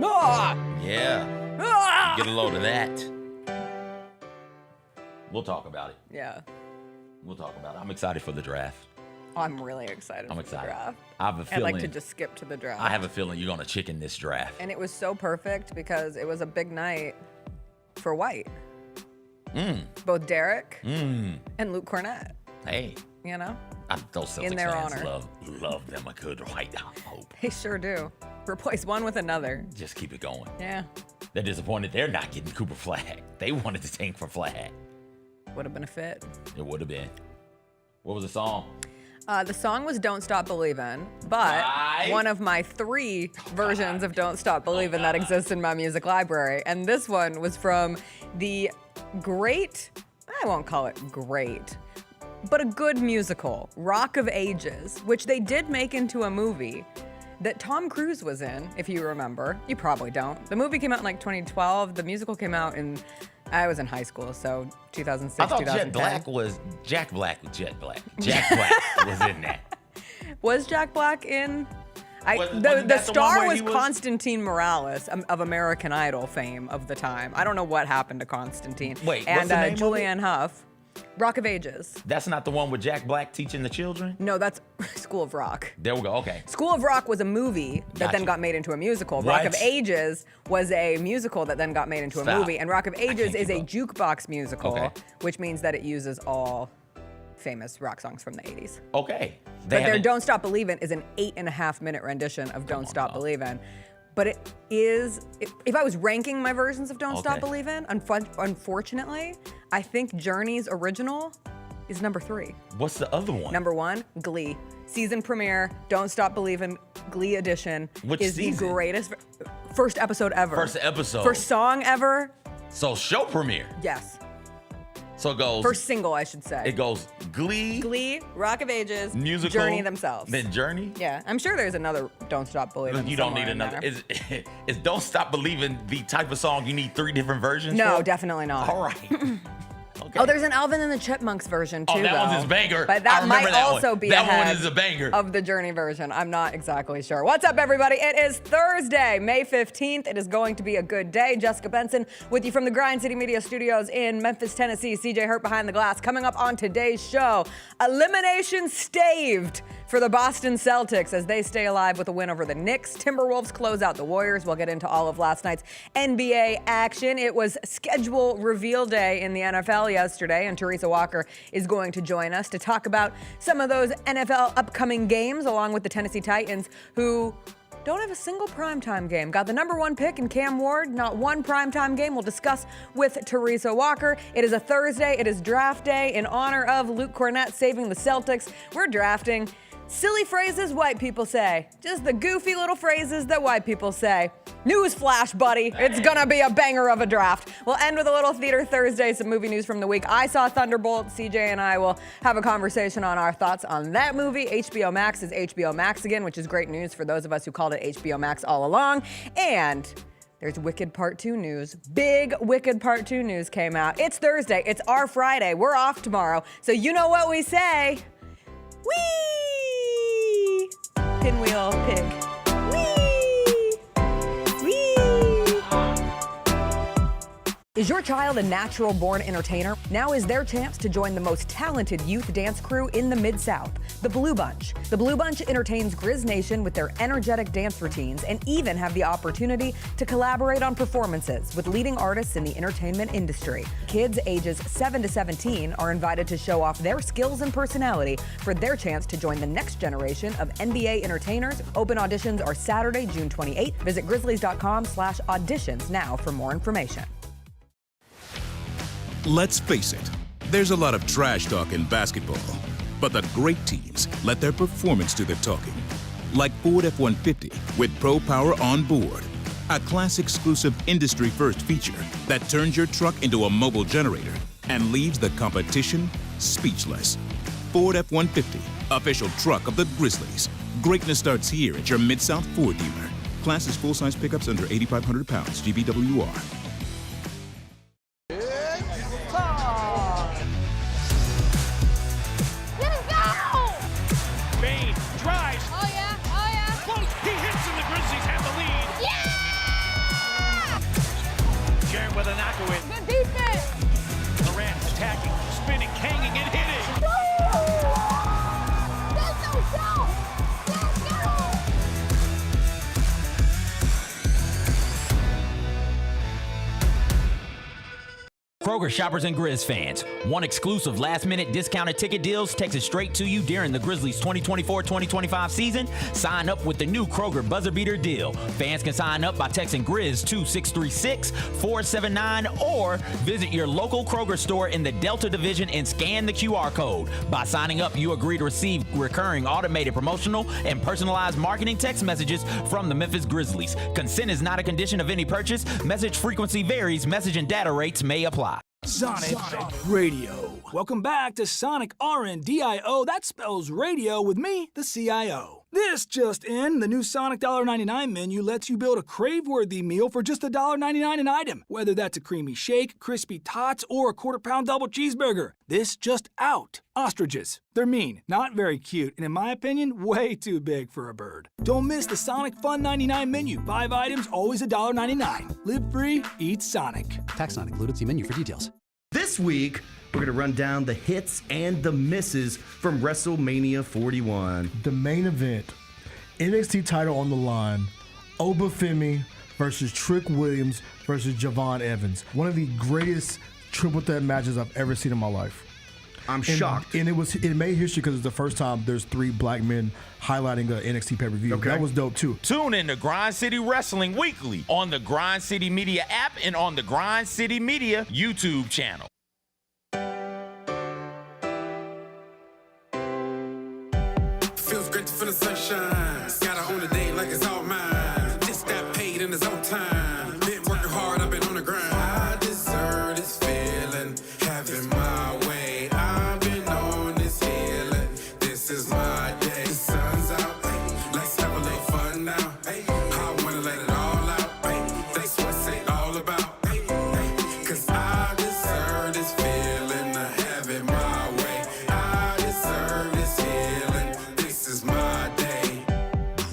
Ah! Yeah. Ah! Get a load of that. We'll talk about it. Yeah. We'll talk about it. I'm excited for the draft. I'm really excited. I'm for the excited. draft. I have a feeling. I'd like to just skip to the draft. I have a feeling you're going to chicken this draft. And it was so perfect because it was a big night for White. Both Derek and Luke Cornett. Hey. You know? Those Celtics In their fans honor. love them a good White hope. They sure do. Replace one with another. Just keep it going. Yeah. They're disappointed they're not getting Cooper Flag. They wanted to tank for Flag. Would have been a fit. It would have been. What was the song? The song was Don't Stop Believin', but one of my 3 versions of Don't Stop Believin' that exists in my music library. And this one was from the great, I won't call it great, but a good musical, Rock of Ages, which they did make into a movie that Tom Cruise was in, if you remember. You probably don't. The movie came out in like 2012. The musical came out I was in high school, so 2006, I thought 2010. Jack Black was in that. Was Jack Black in? Wasn't The that the one star where was he was- Constantine Morales of American Idol fame of the time. I don't know what happened to Constantine. Wait, and what's the name of Julianne Hough, Rock of Ages. That's not the one with Jack Black teaching the children? No, that's School of Rock. There we go, okay. School of Rock was a movie that then Gotcha. got made into a musical. Rock of What? Ages was a musical that then got made into a Stop. movie. And Rock of Ages can't is a keep jukebox musical, Okay. which means that it uses all famous rock songs from the 80s. Okay. But their Don't Stop Believin' is an 8.5-minute rendition of Don't Stop Believin'. But it is, if I was ranking my versions of Don't Stop Okay. Believin', unfortunately, I think Journey's original is number 3. What's the other one? Number 1, Glee. Season premiere, Don't Stop Believin', Glee edition Which is season? the greatest, first episode ever. First episode. First song ever, So show premiere. yes. So it goes. First single, I should say. It goes Glee. Glee, Rock of Ages, Musical. Journey themselves. Then Journey. Yeah, I'm sure there's another Don't Stop Believin'. You don't need somewhere in another. there. Is Don't Stop Believing the type of song you need 3 different versions No, for? definitely not. All right. Okay. Oh, there's an Alvin and the Chipmunks version too. Oh, that though. one's his banger. But I that remember might that one. also be That one ahead is a banger. of the Journey version. I'm not exactly sure. What's up, everybody? It is Thursday, May 15th. It is going to be a good day. Jessica Benson with you from the Grind City Media Studios in Memphis, Tennessee. CJ Hurt behind the glass. Coming up on today's show, Elimination staved for the Boston Celtics as they stay alive with a win over the Knicks. Timberwolves close out the Warriors. We'll get into all of last night's NBA action. It was schedule reveal day in the NFL yesterday, and Teresa Walker is going to join us to talk about some of those NFL upcoming games, along with the Tennessee Titans, who don't have a single primetime game. Got the number 1 pick in Cam Ward, not one primetime game. We'll discuss with Teresa Walker. It is a Thursday. It is draft day in honor of Luke Cornett saving the Celtics. We're drafting silly phrases white people say. Just the goofy little phrases that white people say. Newsflash, buddy. It's gonna be a banger of a draft. We'll end with a little Theater Thursday, some movie news from the week. I saw Thunderbolts. CJ and I will have a conversation on our thoughts on that movie. HBO MAX is HBO MAX again, which is great news for those of us who called it HBO MAX all along. And there's Wicked Part 2 news. Big Wicked Part 2 news came out. It's Thursday. It's our Friday. We're off tomorrow. So you know what we say. Whee! Pinwheel pig. Whee! Whee! Is your child a natural-born entertainer? Now is their chance to join the most talented youth dance crew in the Mid-South, the Blue Bunch. The Blue Bunch entertains Grizz Nation with their energetic dance routines and even have the opportunity to collaborate on performances with leading artists in the entertainment industry. Kids ages 7 to 17 are invited to show off their skills and personality for their chance to join the next generation of NBA entertainers. Open auditions are Saturday, June 28th. Visit grizzlies.com/auditions now for more information. Let's face it, there's a lot of trash talk in basketball, but the great teams let their performance do the talking. Like Ford F-150 with Pro Power on board, a class-exclusive industry-first feature that turns your truck into a mobile generator and leaves the competition speechless. Ford F-150, official truck of the Grizzlies. Greatness starts here at your Mid-South Ford dealer. Class is full-size pickups under 8,500 pounds, GVWR. Kroger shoppers and Grizz fans, want exclusive last-minute discounted ticket deals texted straight to you during the Grizzlies 2024-2025 season? Sign up with the new Kroger Buzzer Beater deal. Fans can sign up by texting Grizz to 636-479 or visit your local Kroger store in the Delta Division and scan the QR code. By signing up, you agree to receive recurring automated promotional and personalized marketing text messages from the Memphis Grizzlies. Consent is not a condition of any purchase. Message frequency varies. Message and data rates may apply. Sonic Radio. Welcome back to Sonic RNDIO. That spells radio with me, the CIO. This just in, the new Sonic $1.99 menu lets you build a crave-worthy meal for just $1.99 an item. Whether that's a creamy shake, crispy tots, or a quarter-pound double cheeseburger. This just out. Ostriches. They're mean, not very cute, and in my opinion, way too big for a bird. Don't miss the Sonic Fun 99 menu. 5 items, always $1.99. Live free, eat Sonic. Tax not included. See menu for details. This week, we're going to run down the hits and the misses from WrestleMania 41. The main event, NXT title on the line, Obafemi versus Trick Williams versus Javon Evans. One of the greatest triple threat matches I've ever seen in my life. I'm shocked. And it made history because it's the first time there's 3 black men highlighting a NXT pay-per-view. Okay. That was dope too. Tune in to Grind City Wrestling weekly on the Grind City Media app and on the Grind City Media YouTube channel. Feels great to feel the sunshine. Gotta own the day like it's all mine. Just got paid in his own time. Been working hard, I've been on the grind. I deserve this feeling, having my way. I've been on this healing. This is my day. The sun's out, hey, let's have a little fun now. Hey, I wanna let it all out. Hey, that's what's it all about. Hey, hey, 'cause I deserve this feeling, having my way. I deserve this healing. This is my day.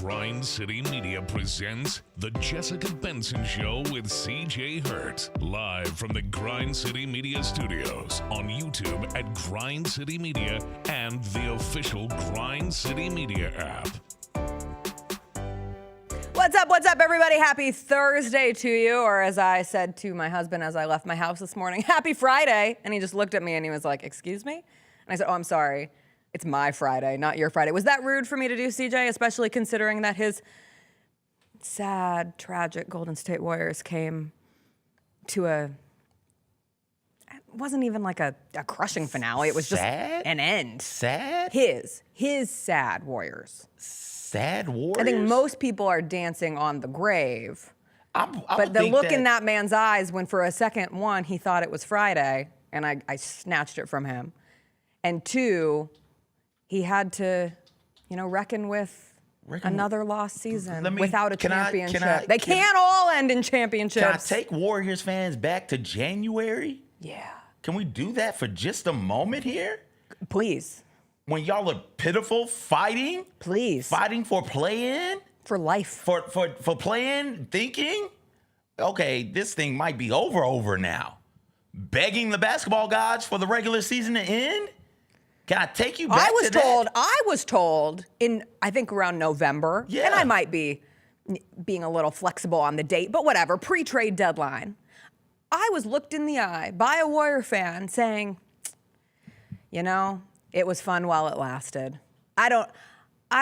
Grind City Media presents The Jessica Benson Show with CJ Hurt. Live from the Grind City Media Studios on YouTube at Grind City Media and the official Grind City Media app. What's up, everybody? Happy Thursday to you, or as I said to my husband as I left my house this morning, happy Friday. And he just looked at me and he was like, excuse me? And I said, oh, I'm sorry. It's my Friday, not your Friday. Was that rude for me to do, CJ, especially considering that his sad, tragic Golden State Warriors came to it wasn't even like a crushing finale. It was just an end. Sad? His sad Warriors. Sad Warriors? I think most people are dancing on the grave. I But the look in that man's eyes when for a second, 1, he thought it was Friday, and I snatched it from him. And 2, he had to, reckon with another lost season without a championship. They can't all end in championships. Can I take Warriors fans back to January? Yeah. Can we do that for just a moment here? Please. When y'all are pitiful, fighting? Please. Fighting for play-in? For life. For play-in, thinking? Okay, this thing might be over now. Begging the basketball gods for the regular season to end? Can I take you back to that? I was told in, I think around November, Yeah. and I might be being a little flexible on the date, but whatever, pre-trade deadline. I was looked in the eye by a Warrior fan saying, it was fun while it lasted. I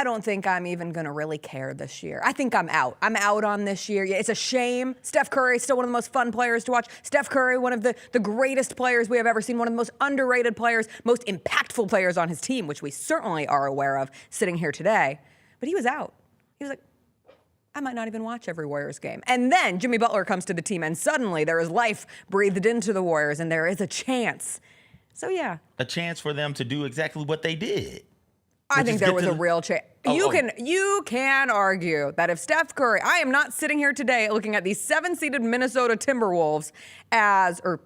don't think I'm even going to really care this year. I think I'm out. I'm out on this year. Yeah, it's a shame. Steph Curry is still one of the most fun players to watch. Steph Curry, one of the greatest players we have ever seen, one of the most underrated players, most impactful players on his team, which we certainly are aware of sitting here today. But he was out. He was like, I might not even watch every Warriors game. And then Jimmy Butler comes to the team, and suddenly there is life breathed into the Warriors, and there is a chance. So, yeah. A chance for them to do exactly what they did. I think there was a real chance. You can argue that if Steph Curry, I am not sitting here today looking at the 7-seeded Minnesota Timberwolves or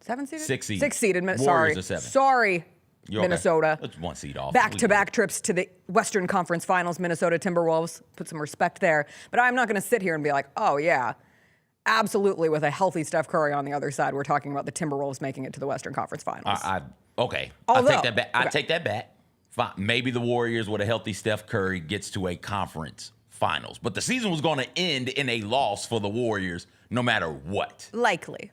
7-seeded? 6-seed. 6-seeded. Warriors are 7. Sorry, You're Minnesota. Okay. That's 1 seed off. Back-to-back trips to the Western Conference Finals, Minnesota Timberwolves. Put some respect there. But I'm not going to sit here and be like, oh, yeah, absolutely, with a healthy Steph Curry on the other side, we're talking about the Timberwolves making it to the Western Conference Finals. Okay. Although, I take that back. I take that back. Fine. Maybe the Warriors with a healthy Steph Curry gets to a conference finals. But the season was going to end in a loss for the Warriors no matter what. Likely.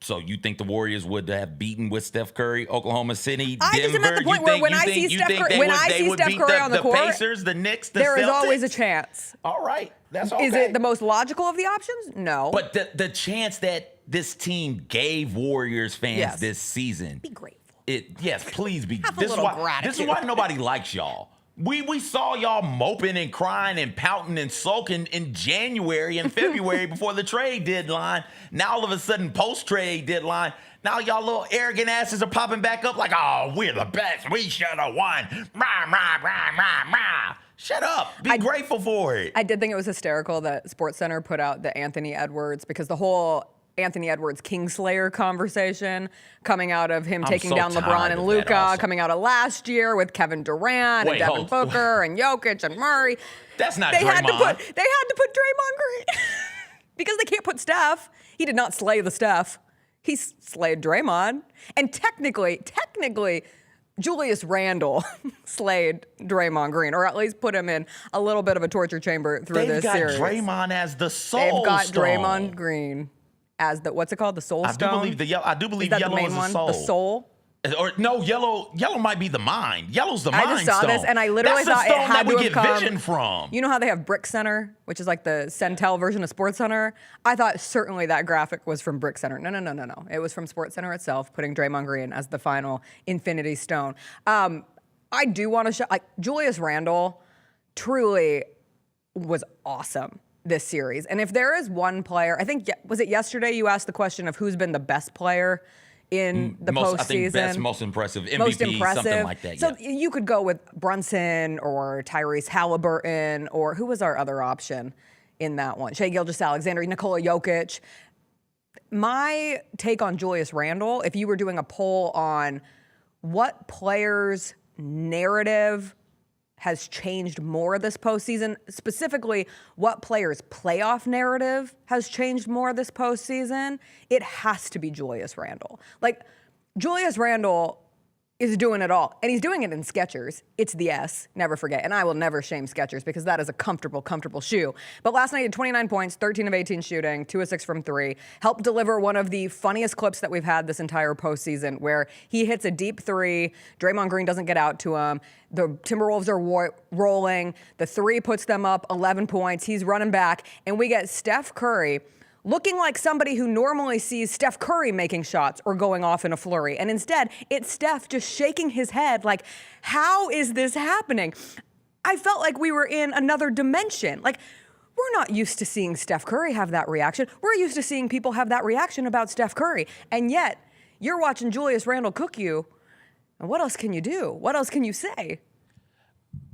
So you think the Warriors would have beaten with Steph Curry, Oklahoma City, I Denver? just am at the point where when I see Steph Curry on the court, Pacers, the Knicks, the there Celtics? is always a chance. All right, that's okay. Is it the most logical of the options? No. But the chance that this team gave Warriors fans this season, be grateful. Yes, please be. Have a This little is gratitude. why nobody likes y'all. We saw y'all moping and crying and pouting and sulking in January and February before the trade deadline. Now all of a sudden, post-trade deadline, now y'all little arrogant asses are popping back up like, oh, we're the best. We should have won. Rah, rah, rah, rah, rah. Shut up. Be grateful for it. I did think it was hysterical that SportsCenter put out the Anthony Edwards, because the whole Anthony Edwards Kingslayer conversation coming out of him taking down LeBron and Luka, coming out of last year with Kevin Durant and Devin Booker and Jokic and Murray. That's not Draymond. They had to put Draymond Green because they can't put Steph. He did not slay the Steph. He slayed Draymond. And technically, Julius Randle slayed Draymond Green, or at least put him in a little bit of a torture chamber through this series. They've got Draymond as the soul They've got stone. Draymond Green as the, what's it called? The soul stone? I do believe is that yellow the main is the one? soul. The soul? Or no, yellow might be the mind. Yellow's the mind I just saw stone. this and I literally That's thought the it stone had that to we have get come. vision from. You know how they have Brick Center, which is like the Centel version of Sports Center? I thought certainly that graphic was from Brick Center. No. It was from Sports Center itself, putting Draymond Green as the final Infinity Stone. I do want to show, like, Julius Randle truly was awesome this series. And if there is one player, I think, was it yesterday you asked the question of who's been the best player in the postseason? I think best, most impressive, MVP, something like that. So you could go with Brunson or Tyrese Halliburton, or who was our other option in that one? Shai Gilgeous-Alexander, Nikola Jokic. My take on Julius Randle, if you were doing a poll on what players' narrative has changed more this postseason, specifically what players' playoff narrative has changed more this postseason, it has to be Julius Randle. Like, Julius Randle is doing it all, and he's doing it in Skechers. It's the S, never forget. And I will never shame Skechers because that is a comfortable shoe. But last night he had 29 points, 13 of 18 shooting, 2 of 6 from 3, helped deliver one of the funniest clips that we've had this entire postseason, where he hits a deep three, Draymond Green doesn't get out to him, the Timberwolves are rolling, the three puts them up 11 points, he's running back, and we get Steph Curry looking like somebody who normally sees Steph Curry making shots or going off in a flurry. And instead, it's Steph just shaking his head like, how is this happening? I felt like we were in another dimension. Like, we're not used to seeing Steph Curry have that reaction. We're used to seeing people have that reaction about Steph Curry. And yet, you're watching Julius Randle cook you. And what else can you do? What else can you say?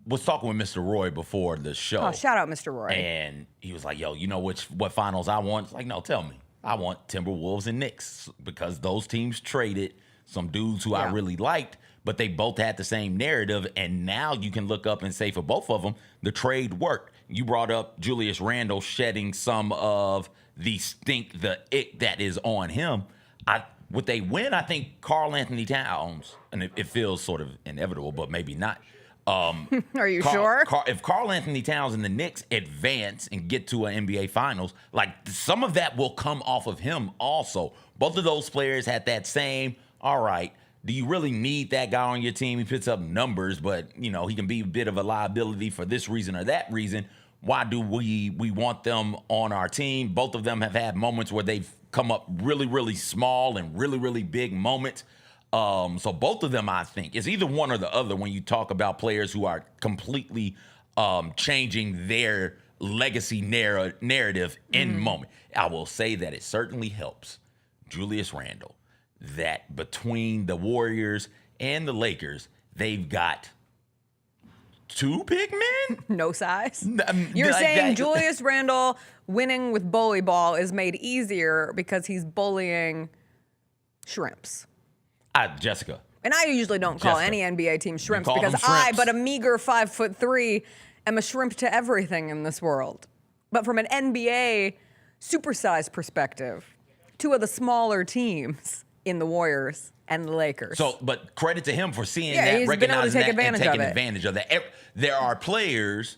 Was talking with Mr. Roy before the show. Oh, shout out Mr. Roy. And he was like, yo, you know what finals I want? It's like, no, tell me. I want Timberwolves and Knicks, because those teams traded some dudes who I really liked, but they both had the same narrative. And now you can look up and say for both of them, the trade worked. You brought up Julius Randle shedding some of the stink, the ick that is on him. Would they win? I think Karl Anthony Towns, and it feels sort of inevitable, but maybe not. Are you sure? If Karl Anthony Towns and the Knicks advance and get to an NBA Finals, like, some of that will come off of him also. Both of those players had that same, all right, do you really need that guy on your team? He puts up numbers, but, you know, he can be a bit of a liability for this reason or that reason. Why do we want them on our team? Both of them have had moments where they've come up really, really small and really, really big moments. So both of them, I think, it's either one or the other when you talk about players who are completely changing their legacy narrative in moment. I will say that it certainly helps Julius Randle that between the Warriors and the Lakers, they've got 2 big men? No size? You're saying Julius Randle winning with bully ball is made easier because he's bullying shrimps. Jessica. And I usually don't call any NBA team shrimps because shrimps. but a meager 5'3", am a shrimp to everything in this world. But from an NBA supersized perspective, 2 of the smaller teams in the Warriors and the Lakers. So, but credit to him for seeing Yeah, that, he's been able to recognizing take that, and advantage of taking it. advantage of that. There are players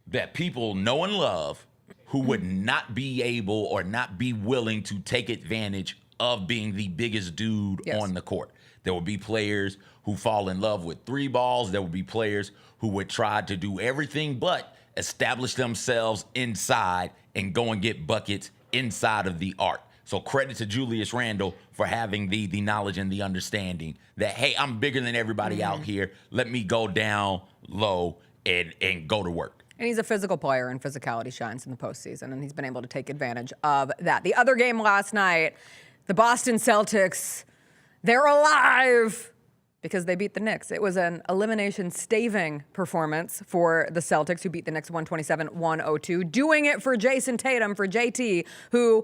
that people know and love who would not be able or not be willing to take advantage of being the biggest dude on the court. There will be players who fall in love with three balls. There will be players who would try to do everything but establish themselves inside and go and get buckets inside of the arc. So credit to Julius Randle for having the knowledge and the understanding that, hey, I'm bigger than everybody out here. Let me go down low and go to work. And he's a physical player, and physicality shines in the postseason, and he's been able to take advantage of that. The other game last night, the Boston Celtics, they're alive because they beat the Knicks. It was an elimination staving performance for the Celtics, who beat the Knicks 127-102, doing it for Jason Tatum, for JT, who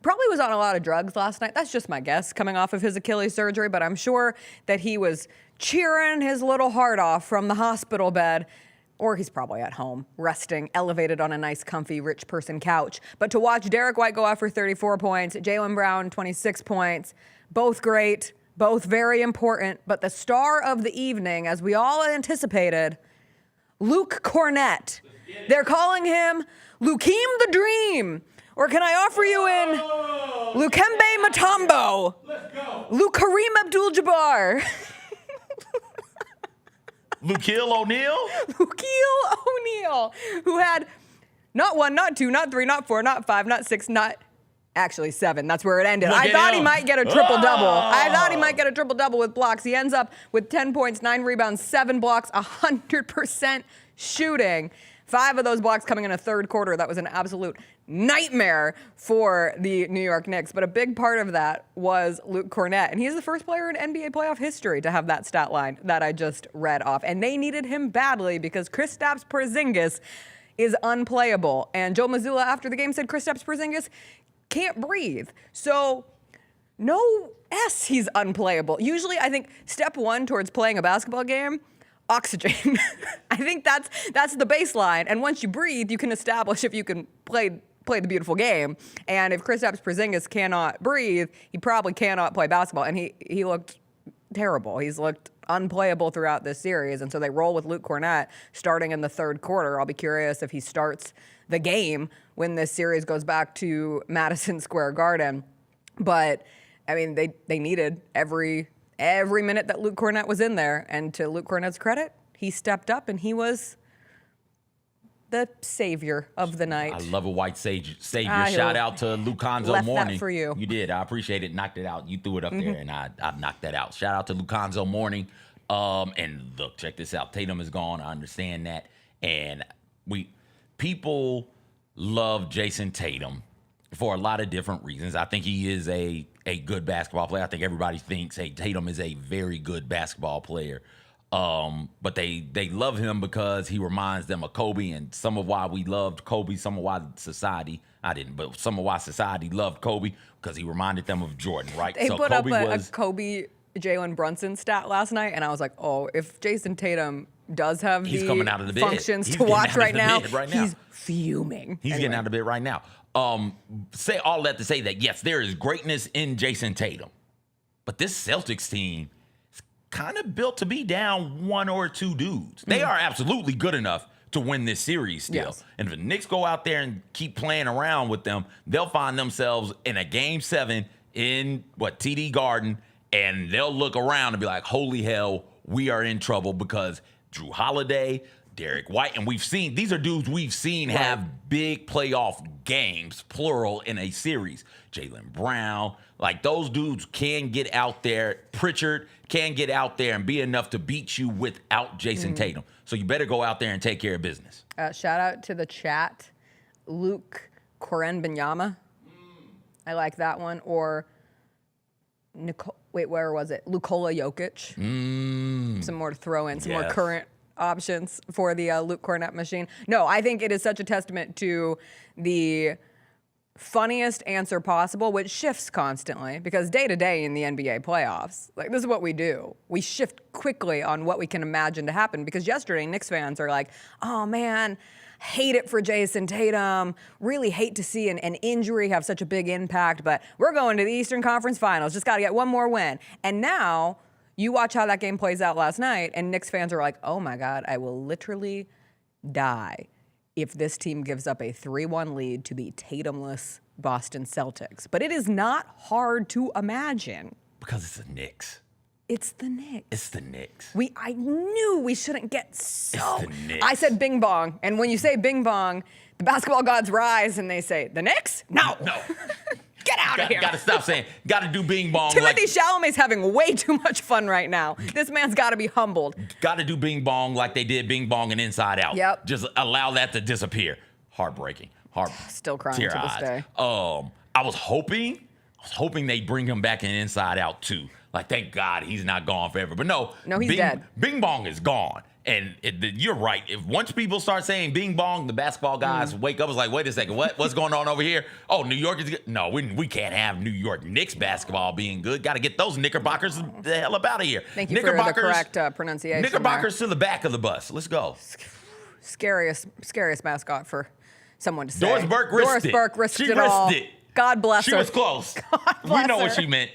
probably was on a lot of drugs last night. That's just my guess, coming off of his Achilles surgery, but I'm sure that he was cheering his little heart off from the hospital bed, or he's probably at home, resting, elevated on a nice, comfy, rich person couch. But to watch Derek White go out for 34 points, Jaylen Brown, 26 points, both great, both very important, but the star of the evening, as we all anticipated, Luke Cornett. They're calling him Lukeem the Dream. Or can I offer you in Lukembe Mutombo? Let's go. Luke Kareem Abdul-Jabbar. Lukeem O'Neal? Lukeem O'Neal, who had not 1, not 2, not 3, not 4, not 5, not 6, not actually 7. That's where it ended. I thought he might get a triple-double. I thought he might get a triple-double with blocks. He ends up with 10 points, 9 rebounds, 7 blocks, 100% shooting. 5 of those blocks coming in a third quarter. That was an absolute nightmare for the New York Knicks. But a big part of that was Luke Cornett. And he's the first player in NBA playoff history to have that stat line that I just read off. And they needed him badly because Kristaps Porzingis is unplayable. And Joe Mazzulla after the game said Kristaps Porzingis can't breathe. So no S, he's unplayable. Usually I think step one towards playing a basketball game, oxygen. I think that's the baseline. And once you breathe, you can establish if you can play the beautiful game. And if Kristaps Porzingis cannot breathe, he probably cannot play basketball. And he looked terrible. He's looked unplayable throughout this series. And so they roll with Luke Cornett starting in the third quarter. I'll be curious if he starts the game when this series goes back to Madison Square Garden. But I mean, they needed every minute that Luke Cornett was in there. And to Luke Cornett's credit, he stepped up and he was the savior of the night. I love a white savior. Shout out to Lucanzo Morning. That for you. You did. I appreciate it. Knocked it out. You threw it up there, and I knocked that out. Shout out to Lucanzo Morning. And look, check this out. Tatum is gone. I understand that. And people love Jason Tatum for a lot of different reasons. I think he is a good basketball player. I think everybody thinks, hey, Tatum is a very good basketball player. But they love him because he reminds them of Kobe, and some of why we loved Kobe, some of why society, I didn't, but some of why society loved Kobe because he reminded them of Jordan, right? They put Kobe up a Kobe Jalen Brunson stat last night, and I was like, oh, if Jason Tatum does have he's coming out of the bed. Functions to watch right now, he's fuming. He's getting out of bed right now. Say all that to say that, yes, there is greatness in Jason Tatum, but this Celtics team is kind of built to be down 1 or 2 dudes. They are absolutely good enough to win this series still. Yes. And if the Knicks go out there and keep playing around with them, they'll find themselves in a Game 7 in, TD Garden, and they'll look around and be like, holy hell, we are in trouble because Drew Holiday, Derek White, and these are dudes we've seen have big playoff games, plural, in a series. Jaylen Brown, like those dudes can get out there. Pritchard can get out there and be enough to beat you without Jason Tatum. So you better go out there and take care of business. Shout out to the chat, Luke Koren-Benyama. I like that one. Or where was it? Lukola Jokic. Some more to throw in, some more current options for the Luke Cornett machine. No, I think it is such a testament to the funniest answer possible, which shifts constantly because day to day in the NBA playoffs, like this is what we do. We shift quickly on what we can imagine to happen because yesterday Knicks fans are like, oh man, hate it for Jason Tatum. Really hate to see an injury have such a big impact, but we're going to the Eastern Conference Finals. Just got to get one more win. And now you watch how that game plays out last night, and Knicks fans are like, oh my God, I will literally die if this team gives up a 3-1 lead to the Tatumless Boston Celtics. But it is not hard to imagine. Because it's the Knicks. It's the Knicks. It's the Knicks. I knew we shouldn't get so. It's the Knicks. I said bing bong, and when you say bing bong, the basketball gods rise and they say, the Knicks? No. Get out of here. Got to stop saying, got to do bing bong. Timothy Chalamet's having way too much fun right now. This man's got to be humbled. Got to do bing bong like they did bing bong and Inside Out. Yep. Just allow that to disappear. Heartbreaking. Still crying to this day. I was hoping they'd bring him back in Inside Out too. Like, thank God he's not gone forever. But no, he's dead. Bing bong is gone. And you're right. If once people start saying bing bong, the basketball guys wake up. It's like, wait a second, what's going on over here? Oh, New York is good. No, we can't have New York Knicks basketball being good. Got to get those Knickerbockers the hell up out of here. Thank you for the correct pronunciation. Knickerbockers to the back of the bus. Let's go. Scariest mascot for someone to say. Doris Burke risked it. She risked it. God bless her. She was close. God bless we know her. what she meant.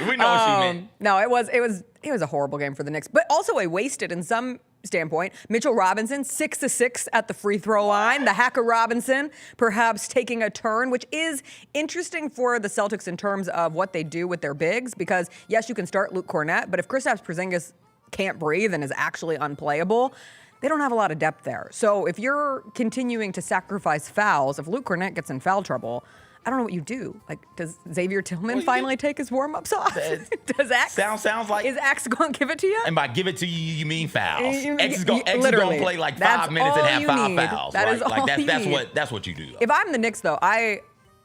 We know what she meant. No, it was a horrible game for the Knicks, but also a wasted in some standpoint. Mitchell Robinson, 6-6 at the free throw line. The Hacker Robinson perhaps taking a turn, which is interesting for the Celtics in terms of what they do with their bigs, because yes, you can start Luke Cornett, but if Kristaps Porzingis can't breathe and is actually unplayable, they don't have a lot of depth there. So if you're continuing to sacrifice fouls, if Luke Cornett gets in foul trouble, I don't know what you do. Like, does Xavier Tillman finally take his warm-ups off? Does X? Sounds like. Is X going to give it to you? And by give it to you, you mean fouls. X is going to play like 5 minutes and have 5 fouls. That is all you need. That's what you do. If I'm the Knicks, though, I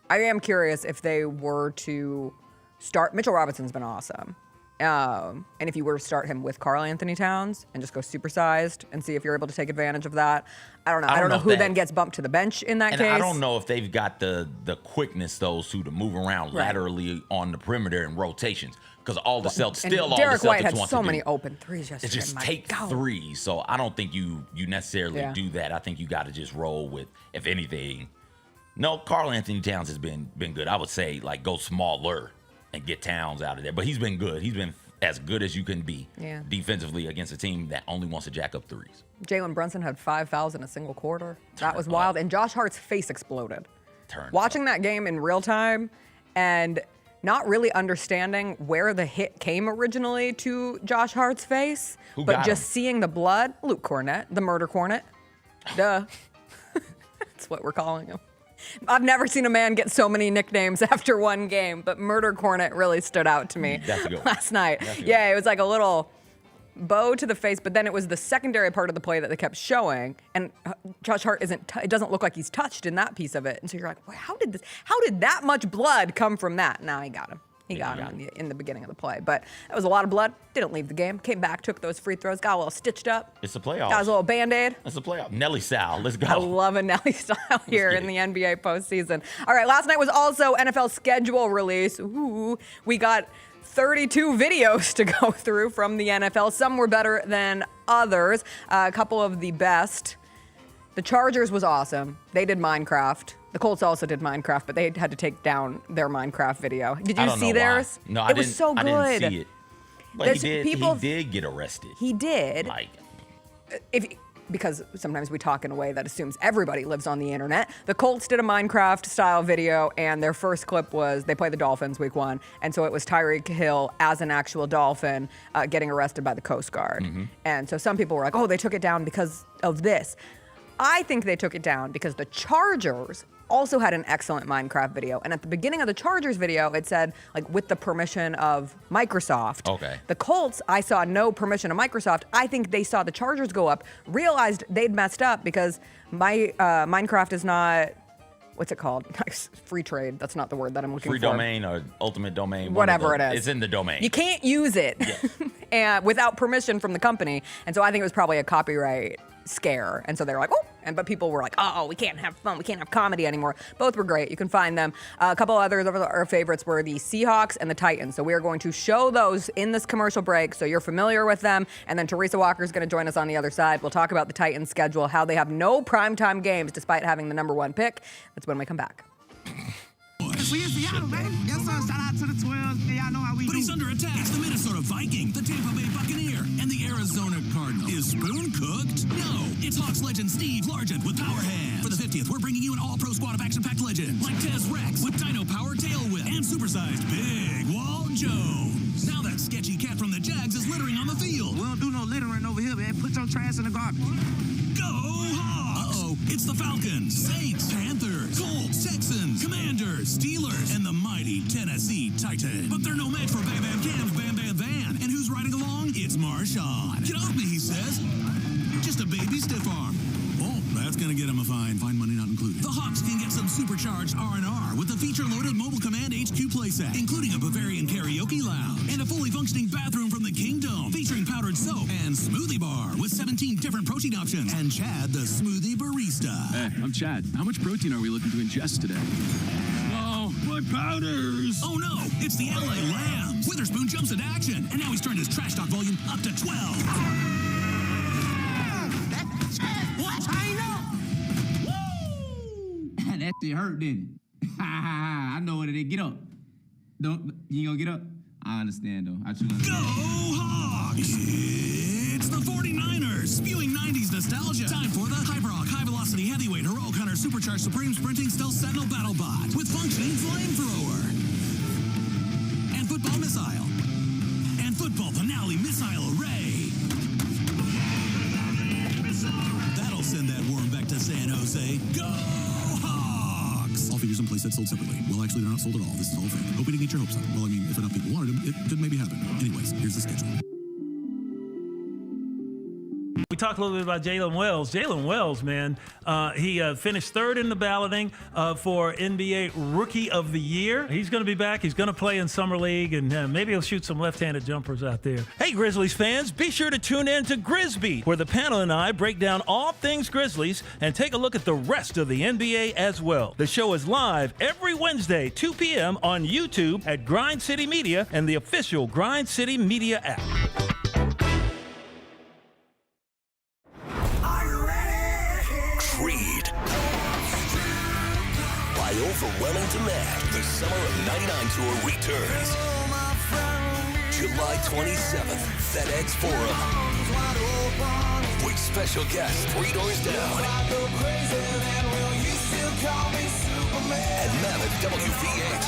am curious if they were to start. Mitchell Robinson's been awesome. And if you were to start him with Karl Anthony Towns and just go supersized and see if you're able to take advantage of that, I don't know. I don't know who then gets bumped to the bench in that case. I don't know if they've got the quickness, those two, to move around laterally on the perimeter in rotations. Because all the Celtics Derek White had want so to many do open threes yesterday. It's just take threes. So I don't think you necessarily do that. I think you got to just roll with, if anything. No, Karl Anthony Towns has been good. I would say, like, go smaller and get Towns out of there. But he's been good. He's been as good as you can be defensively against a team that only wants to jack up threes. Jalen Brunson had 5 fouls in a single quarter. That was wild. And Josh Hart's face exploded. Watching that game in real time and not really understanding where the hit came originally to Josh Hart's face, but just seeing the blood. Luke Cornett, the murder cornet. Duh. That's what we're calling him. I've never seen a man get so many nicknames after one game, but Murder Cornet really stood out to me last night. Yeah, it was like a little bow to the face, but then it was the secondary part of the play that they kept showing, and Josh Hart it doesn't look like he's touched in that piece of it. And so you're like, well, how did that much blood come from that? Now he got him. He got him in the beginning of the play. But that was a lot of blood. Didn't leave the game. Came back, took those free throws, got a little stitched up. It's the playoffs. Got his little Band-Aid. It's the playoffs. Nelly style. Let's go. I love a Nelly style here in the NBA postseason. All right, last night was also NFL schedule release. Ooh, we got 32 videos to go through from the NFL. Some were better than others. A couple of the best. The Chargers was awesome. They did Minecraft. The Colts also did Minecraft, but they had to take down their Minecraft video. Did you see theirs? No, it was so good. I didn't see it. But he did get arrested. He did. Because sometimes we talk in a way that assumes everybody lives on the internet. The Colts did a Minecraft-style video, and their first clip was they play the Dolphins week 1, and so it was Tyreek Hill as an actual Dolphin getting arrested by the Coast Guard. Mm-hmm. And so some people were like, oh, they took it down because of this. I think they took it down because the Chargers also had an excellent Minecraft video. And at the beginning of the Chargers video, it said, like, with the permission of Microsoft. Okay. The Colts, I saw no permission of Microsoft. I think they saw the Chargers go up, realized they'd messed up because Minecraft is not, what's it called? Free trade. That's not the word that I'm looking for. Free domain or ultimate domain. Whatever it is. It's in the domain. You can't use it and without permission from the company. And so I think it was probably a copyright scare. And so they were like, oh, but people were like, oh, we can't have fun. We can't have comedy anymore. Both were great. You can find them. A couple others of our favorites were the Seahawks and the Titans. So we are going to show those in this commercial break so you're familiar with them. And then Teresa Walker is going to join us on the other side. We'll talk about the Titans' schedule, how they have no primetime games despite having the #1 pick. That's when we come back. This We in Seattle, baby. Yes, sir. Shout out to the 12s. And y'all know how we But do. he's under attack. It's the Minnesota Viking, the Tampa Bay Buccaneer, and the Arizona Cardinal. Is Spoon cooked? No. It's Hawks legend Steve Largent with Power Hands. For the 50th, we're bringing you an all-pro squad of action-packed legends like Tez Rex with Dino Power Tail Whip and supersized Big Wall Jones. Now that sketchy cat from the Jags is littering on the field. We don't do no littering over here, man. Put your trash in the garbage. Go Hawks! Uh-oh, it's the Falcons, Saints, Panthers, Colts, Texans, Commanders, Steelers, and the mighty Tennessee Titans. But they're no match for Bam Bam Cam's Bam Bam Van. And who's riding along? It's Marshawn. Get off me, he says. Just a baby stiff arm. Oh, that's gonna get him a fine. Fine money not included. The Hawks can get some supercharged R&R with the feature-loaded Mobile Command HQ playset, including a Bavarian karaoke lounge and a fully functioning bathroom from the Kingdom, featuring powdered soap and smoothie bar with 17 different protein options. And Chad, the smoothie barista. Hey, I'm Chad. How much protein are we looking to ingest today? Oh, my powders! Oh no, it's the LA Lambs. Witherspoon jumps into action, and now he's turned his trash talk volume up to 12. What? That shit hurt, didn't it? I know what it is. Get up. Don't you gonna get up? I understand though. I choose. Go Hawks! It's the 49ers, spewing 90s nostalgia. Time for the Hyperhawk High Velocity Heavyweight Heroic Hunter Supercharged Supreme Sprinting Stealth Sentinel Battle Bot with functioning flamethrower and football missile and football finale missile array. That'll send that worm back to San Jose. Go Hawks! All figures and playsets sold separately. Well, actually, they're not sold at all. This is all fake. Hope we didn't get your hopes up. Well, I mean, if enough people wanted them, it could maybe happen. Anyways, here's the schedule. We talked a little bit about Jalen Wells. Jalen Wells, man, he finished third in the balloting for NBA Rookie of the Year. He's going to be back. He's going to play in Summer League, and maybe he'll shoot some left-handed jumpers out there. Hey, Grizzlies fans, be sure to tune in to Grizzbeat, where the panel and I break down all things Grizzlies and take a look at the rest of the NBA as well. The show is live every Wednesday, 2 p.m. on YouTube at Grind City Media and the official Grind City Media app. Creed. By overwhelming demand, the Summer of '99 tour returns. July 27th, FedEx Forum. With special guests 3 Doors Down. And Mammoth WVH.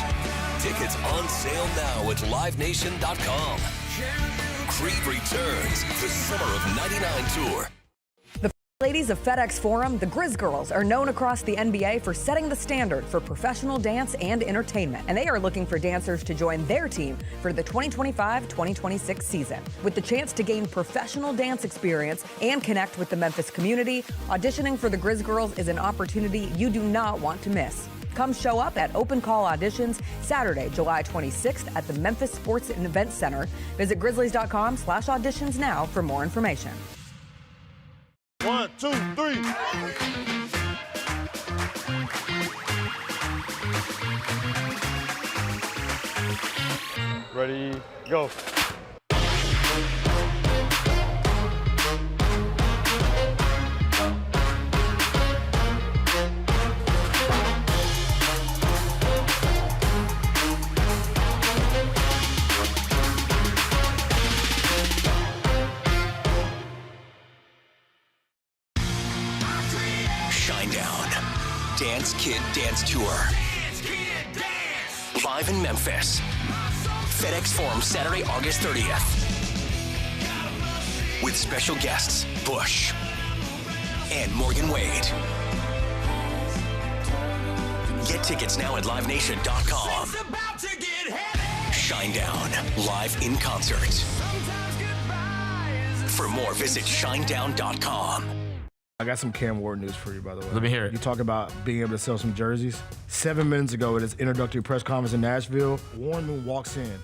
Tickets on sale now at livenation.com. Creed returns, the Summer of '99 tour. Ladies of FedEx Forum, the Grizz Girls are known across the NBA for setting the standard for professional dance and entertainment, and they are looking for dancers to join their team for the 2025-2026 season. With the chance to gain professional dance experience and connect with the Memphis community, auditioning for the Grizz Girls is an opportunity you do not want to miss. Come show up at Open Call Auditions Saturday, July 26th at the Memphis Sports and Events Center. Visit grizzlies.com/auditions now for more information. 1, 2, 3. Ready, go. Dance Kid Dance Tour. Live in Memphis. FedEx Forum Saturday, August 30th. With special guests, Bush and Morgan Wade. Get tickets now at livenation.com. Shinedown, live in concert. For more, visit shinedown.com. I got some Cam Ward news for you, by the way. Let me hear it. You talk about being able to sell some jerseys. 7 minutes ago at his introductory press conference in Nashville, Warren Moon walks in.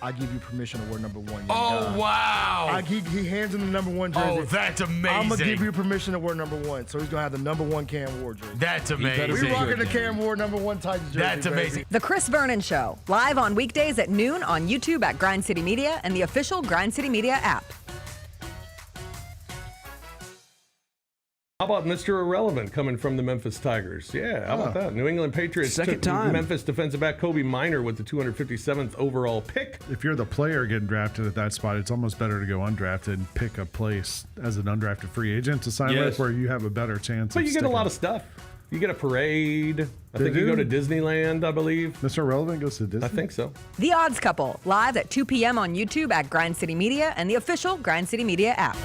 I give you permission to wear number 1. Young guy. Wow. He hands him the number 1 jersey. Oh, that's amazing. I'm going to give you permission to wear number 1. So he's going to have the number 1 Cam Ward jersey. That's amazing. We rocking the Cam Ward number 1 Titans jersey. That's amazing. Baby. The Chris Vernon Show, live on weekdays at noon on YouTube at Grind City Media and the official Grind City Media app. How about Mr. Irrelevant coming from the Memphis Tigers? Yeah, how about that? New England Patriots Second took time. Memphis defensive back Kobe Minor with the 257th overall pick. If you're the player getting drafted at that spot, it's almost better to go undrafted and pick a place as an undrafted free agent to sign with where you have a better chance. But you get a lot of stuff. You get a parade. I think you go to Disneyland, I believe. Mr. Irrelevant goes to Disney? I think so. The Odds Couple, live at 2 p.m. on YouTube at Grind City Media and the official Grind City Media app.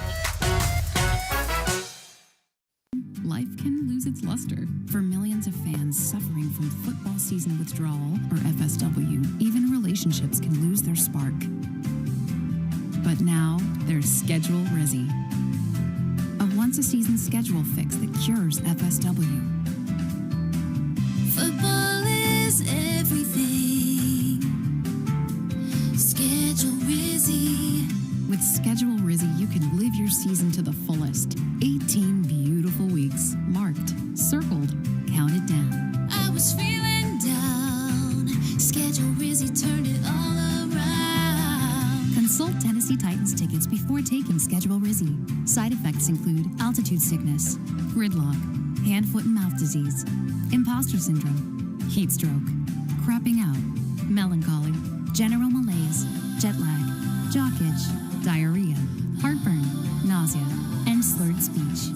Life can lose its luster. For millions of fans suffering from football season withdrawal, or FSW, even relationships can lose their spark. But now, there's Schedule Rizzy, a once-a-season schedule fix that cures FSW. Football is everything. Schedule Rizzy. With Schedule Rizzy, you can live your season to the fullest. 18 beautiful weeks, marked, circled, counted down. I was feeling down. Schedule Rizzy turned it all around. Consult Tennessee Titans tickets before taking Schedule Rizzy. Side effects include altitude sickness, gridlock, hand, foot, and mouth disease, imposter syndrome, heat stroke, crapping out, melancholy, general malaise, jet lag, jock itch, diarrhea, heartburn, nausea, and slurred speech.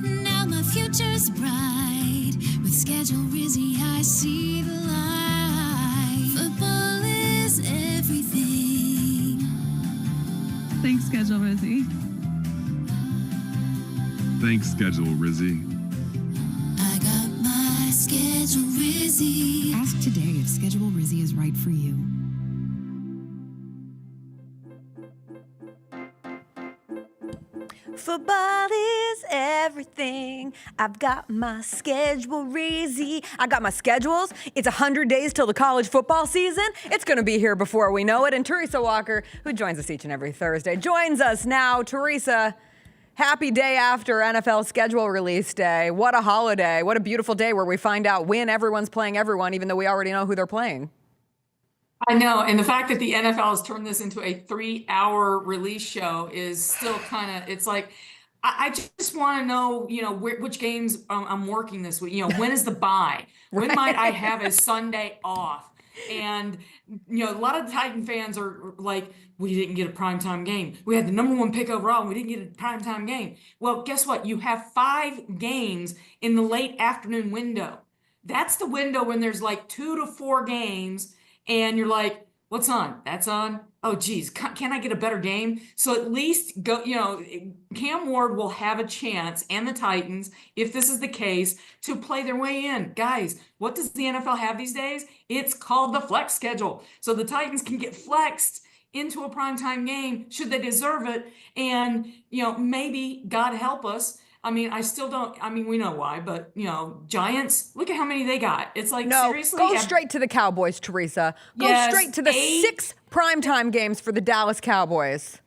Now my future's bright. With Schedule Rizzy, I see the light. Football is everything. Thanks, Schedule Rizzy. Thanks, Schedule Rizzy. I got my Schedule Rizzy. Ask today if Schedule Rizzy is right for you. Football is everything. I've got my schedule Rizzy. I got my schedules. It's 100 days till the college football season. It's going to be here before we know it. And Teresa Walker, who joins us each and every Thursday, joins us now. Teresa, happy day after NFL schedule release day. What a holiday. What a beautiful day where we find out when everyone's playing everyone, even though we already know who they're playing. I know, and the fact that the NFL has turned this into a 3-hour release show is still kind of, it's like, I just want to know, which games I'm working this week. When is the bye? When might I have a Sunday off? And, a lot of Titan fans are like, we didn't get a primetime game. We had the #1 pick overall, and we didn't get a primetime game. Well, guess what? You have 5 games in the late afternoon window. That's the window when there's like 2 to 4 games. And you're like, what's on? That's on. Oh, geez, can I get a better game? So at least go, Cam Ward will have a chance, and the Titans, if this is the case, to play their way in. Guys, what does the NFL have these days? It's called the flex schedule. So the Titans can get flexed into a primetime game should they deserve it. And, maybe, God help us, I still don't, we know why, but, Giants, look at how many they got. It's like, seriously? Go straight to the Cowboys, Teresa. Go straight to the 6 primetime games for the Dallas Cowboys.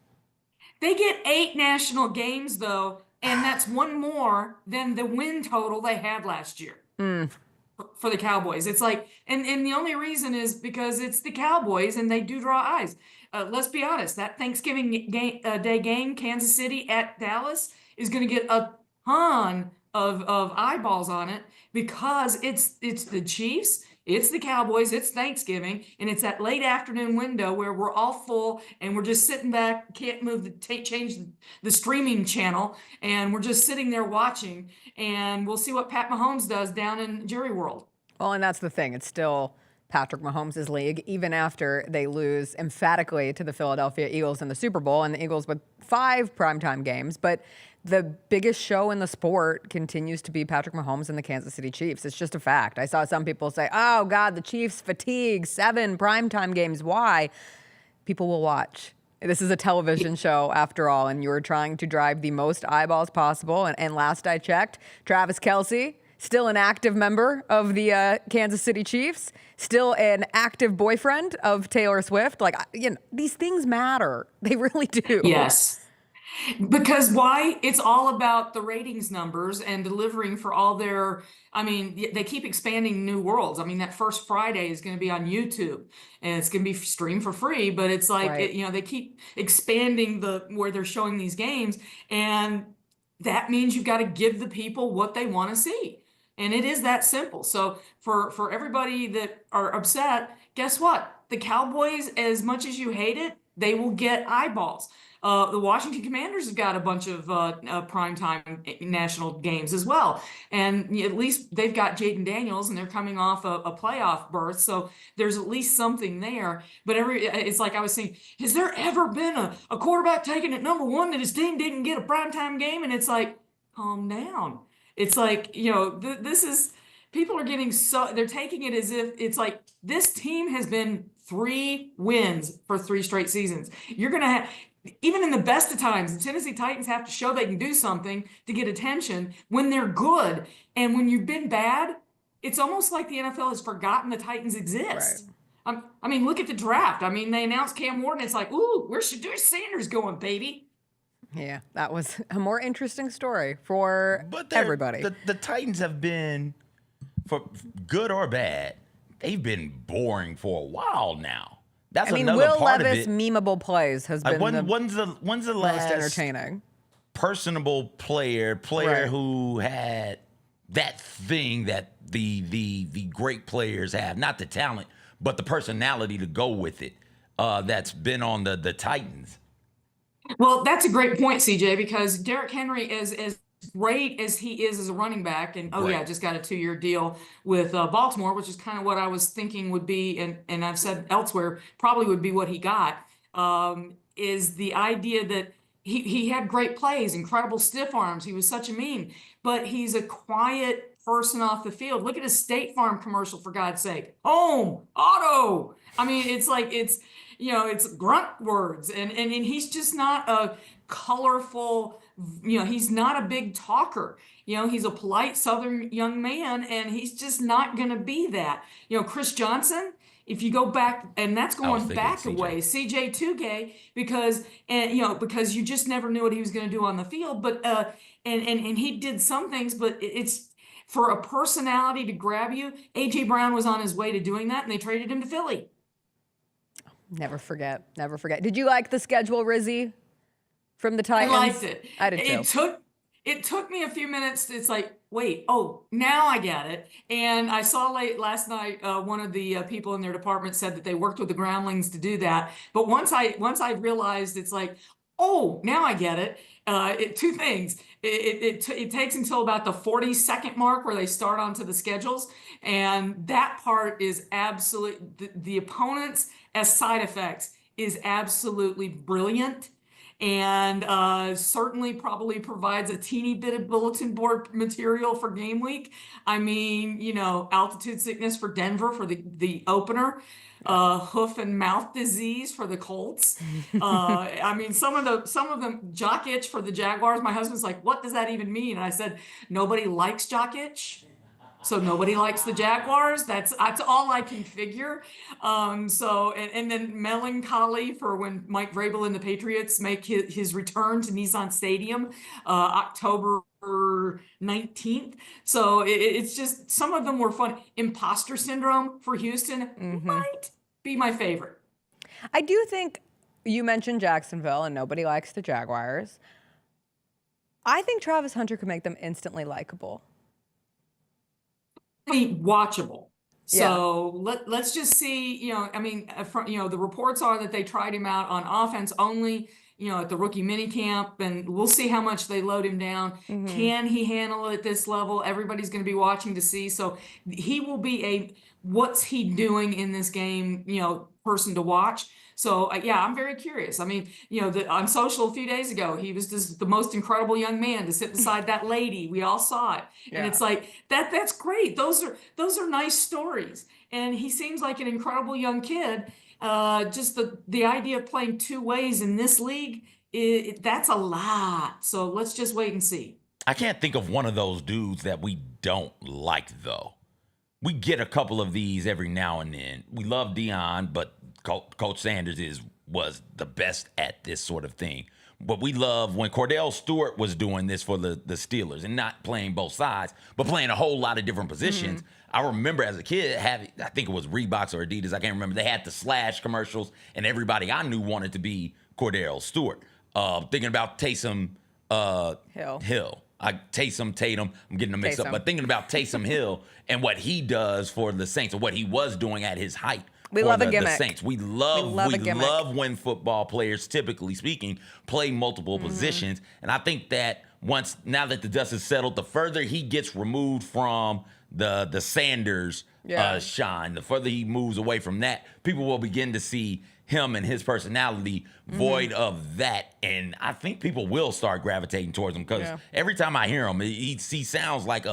They get 8 national games, though, and that's one more than the win total they had last year for the Cowboys. It's like, and the only reason is because it's the Cowboys, and they do draw eyes. Let's be honest, that Thanksgiving Day game, Kansas City at Dallas, is going to get a ton of eyeballs on it because it's the Chiefs, it's the Cowboys, it's Thanksgiving, and it's that late afternoon window where we're all full and we're just sitting back, can't move change the streaming channel, and we're just sitting there watching, and we'll see what Pat Mahomes does down in Jerry World. Well, and that's the thing. It's still Patrick Mahomes' league, even after they lose emphatically to the Philadelphia Eagles in the Super Bowl, and the Eagles with 5 primetime games. But the biggest show in the sport continues to be Patrick Mahomes and the Kansas City Chiefs. It's just a fact. I saw some people say, oh, God, the Chiefs fatigue, 7 primetime games. Why? People will watch. This is a television show, after all, and you're trying to drive the most eyeballs possible. And last I checked, Travis Kelce, still an active member of the Kansas City Chiefs, still an active boyfriend of Taylor Swift. Like, these things matter. They really do. Yes. Because why? It's all about the ratings numbers and delivering for all their, they keep expanding new worlds. That first Friday is going to be on YouTube and it's going to be streamed for free, but it's like, right. they keep expanding where they're showing these games, and that means you've got to give the people what they want to see. And it is that simple. So for everybody that are upset, guess what? The Cowboys, as much as you hate it, they will get eyeballs. The Washington Commanders have got a bunch of primetime national games as well. And at least they've got Jaden Daniels, and they're coming off a playoff berth. So there's at least something there. But it's like I was saying, has there ever been a quarterback taken at number one that his team didn't get a primetime game? And it's like, calm down. It's like, this is, people are getting they're taking it as if it's like this team has been 3 wins for 3 straight seasons. You're going to have, even in the best of times, the Tennessee Titans have to show they can do something to get attention when they're good. And when you've been bad, it's almost like the NFL has forgotten the Titans exist. Right. I mean, look at the draft. I mean, they announced Cam Ward, and it's like, ooh, where's Shedeur Sanders going, baby? Yeah, that was a more interesting story for everybody. The Titans have been, for good or bad, they've been boring for a while now. That's another Will part Levis of it. memeable plays has been when's the most last entertaining personable player right. who had that thing that the great players have, not the talent, but the personality to go with it, that's been on the Titans? Well, that's a great point, CJ, because Derrick Henry is as great as he is as a running back, and just got a 2-year deal with Baltimore, which is kind of what I was thinking would be, and I've said elsewhere, probably would be what he got, is the idea that he had great plays, incredible stiff arms. He was such a mean, but he's a quiet person off the field. Look at his State Farm commercial, for God's sake. Home, auto. I mean, it's like, it's grunt words, and he's just not a colorful, he's not a big talker. He's a polite Southern young man, and he's just not going to be that. Chris Johnson, if you go back, and that's going back a way, CJ Tugay, because you just never knew what he was going to do on the field. But and he did some things, but it's for a personality to grab you. AJ Brown was on his way to doing that, and they traded him to Philly. Never forget. Did you like the schedule, Rizzy, from the Titans? I liked it. I did too. It took me a few minutes. It's like, wait, now I get it. And I saw last night, one of the people in their department said that they worked with the Groundlings to do that. But once I realized, it's like, now I get it. 2 things. It takes until about the 40-second mark where they start onto the schedules. And that part is absolutely, the opponents as side effects is absolutely brilliant. And certainly probably provides a teeny bit of bulletin board material for game week. I mean, altitude sickness for Denver for the opener, hoof and mouth disease for the Colts. I mean, some of them, jock itch for the Jaguars. My husband's like, what does that even mean? And I said, nobody likes jock itch. So nobody likes the Jaguars. That's all I can figure. And then melancholy for when Mike Vrabel and the Patriots make his return to Nissan Stadium, October 19th. So it's just, some of them were fun. Imposter syndrome for Houston might be my favorite. I do think you mentioned Jacksonville and nobody likes the Jaguars. I think Travis Hunter could make them instantly likable. Watchable. So let's just see, the reports are that they tried him out on offense only, at the rookie minicamp, and we'll see how much they load him down. Can he handle it at this level? Everybody's going to be watching to see. So he will be what's he doing in this game, person to watch. So I'm very curious. I mean, on social a few days ago, he was just the most incredible young man to sit beside that lady. We all saw it, and it's like that's great. Those are nice stories, and he seems like an incredible young kid. Just the idea of playing 2 ways in this league, that's a lot. So let's just wait and see. I can't think of one of those dudes that we don't like, though. We get a couple of these every now and then. We love Deion, but Coach Sanders was the best at this sort of thing. But we love when Cordell Stewart was doing this for the Steelers and not playing both sides, but playing a whole lot of different positions. I remember as a kid having, I think it was Reeboks or Adidas, I can't remember. They had the Slash commercials, and everybody I knew wanted to be Cordell Stewart. Thinking about Taysom Hill. Taysom Tatum. I'm getting them mixed up, but thinking about Taysom Hill and what he does for the Saints, or what he was doing at his height. We love a gimmick. The Saints. We love when football players, typically speaking, play multiple positions. And I think that now that the dust is settled, the further he gets removed from the Sanders shine, the further he moves away from that, people will begin to see him and his personality void of that. And I think people will start gravitating towards him, because every time I hear him, he sounds like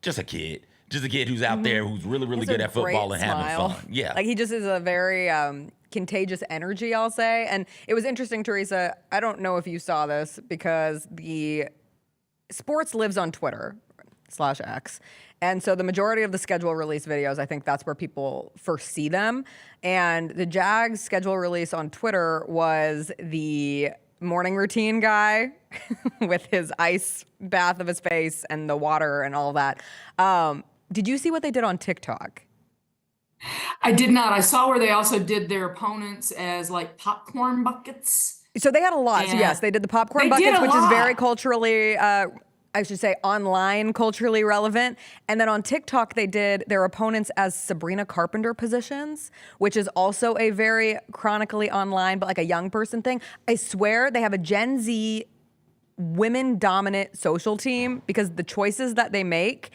just a kid. Just a kid who's out there who's really, really good at football and having fun. Yeah. Like, he just is a very contagious energy, I'll say. And it was interesting, Teresa, I don't know if you saw this, because the sports lives on Twitter /X. And so the majority of the schedule release videos, I think that's where people first see them. And the Jags schedule release on Twitter was the morning routine guy with his ice bath of his face and the water and all that. Did you see what they did on TikTok? I did not. I saw where they also did their opponents as like popcorn buckets. So they had a lot. So yes, they did the popcorn buckets, which is very culturally, I should say, online culturally relevant. And then on TikTok, they did their opponents as Sabrina Carpenter positions, which is also a very chronically online, but like a young person thing. I swear they have a Gen Z women-dominant social team, because the choices that they make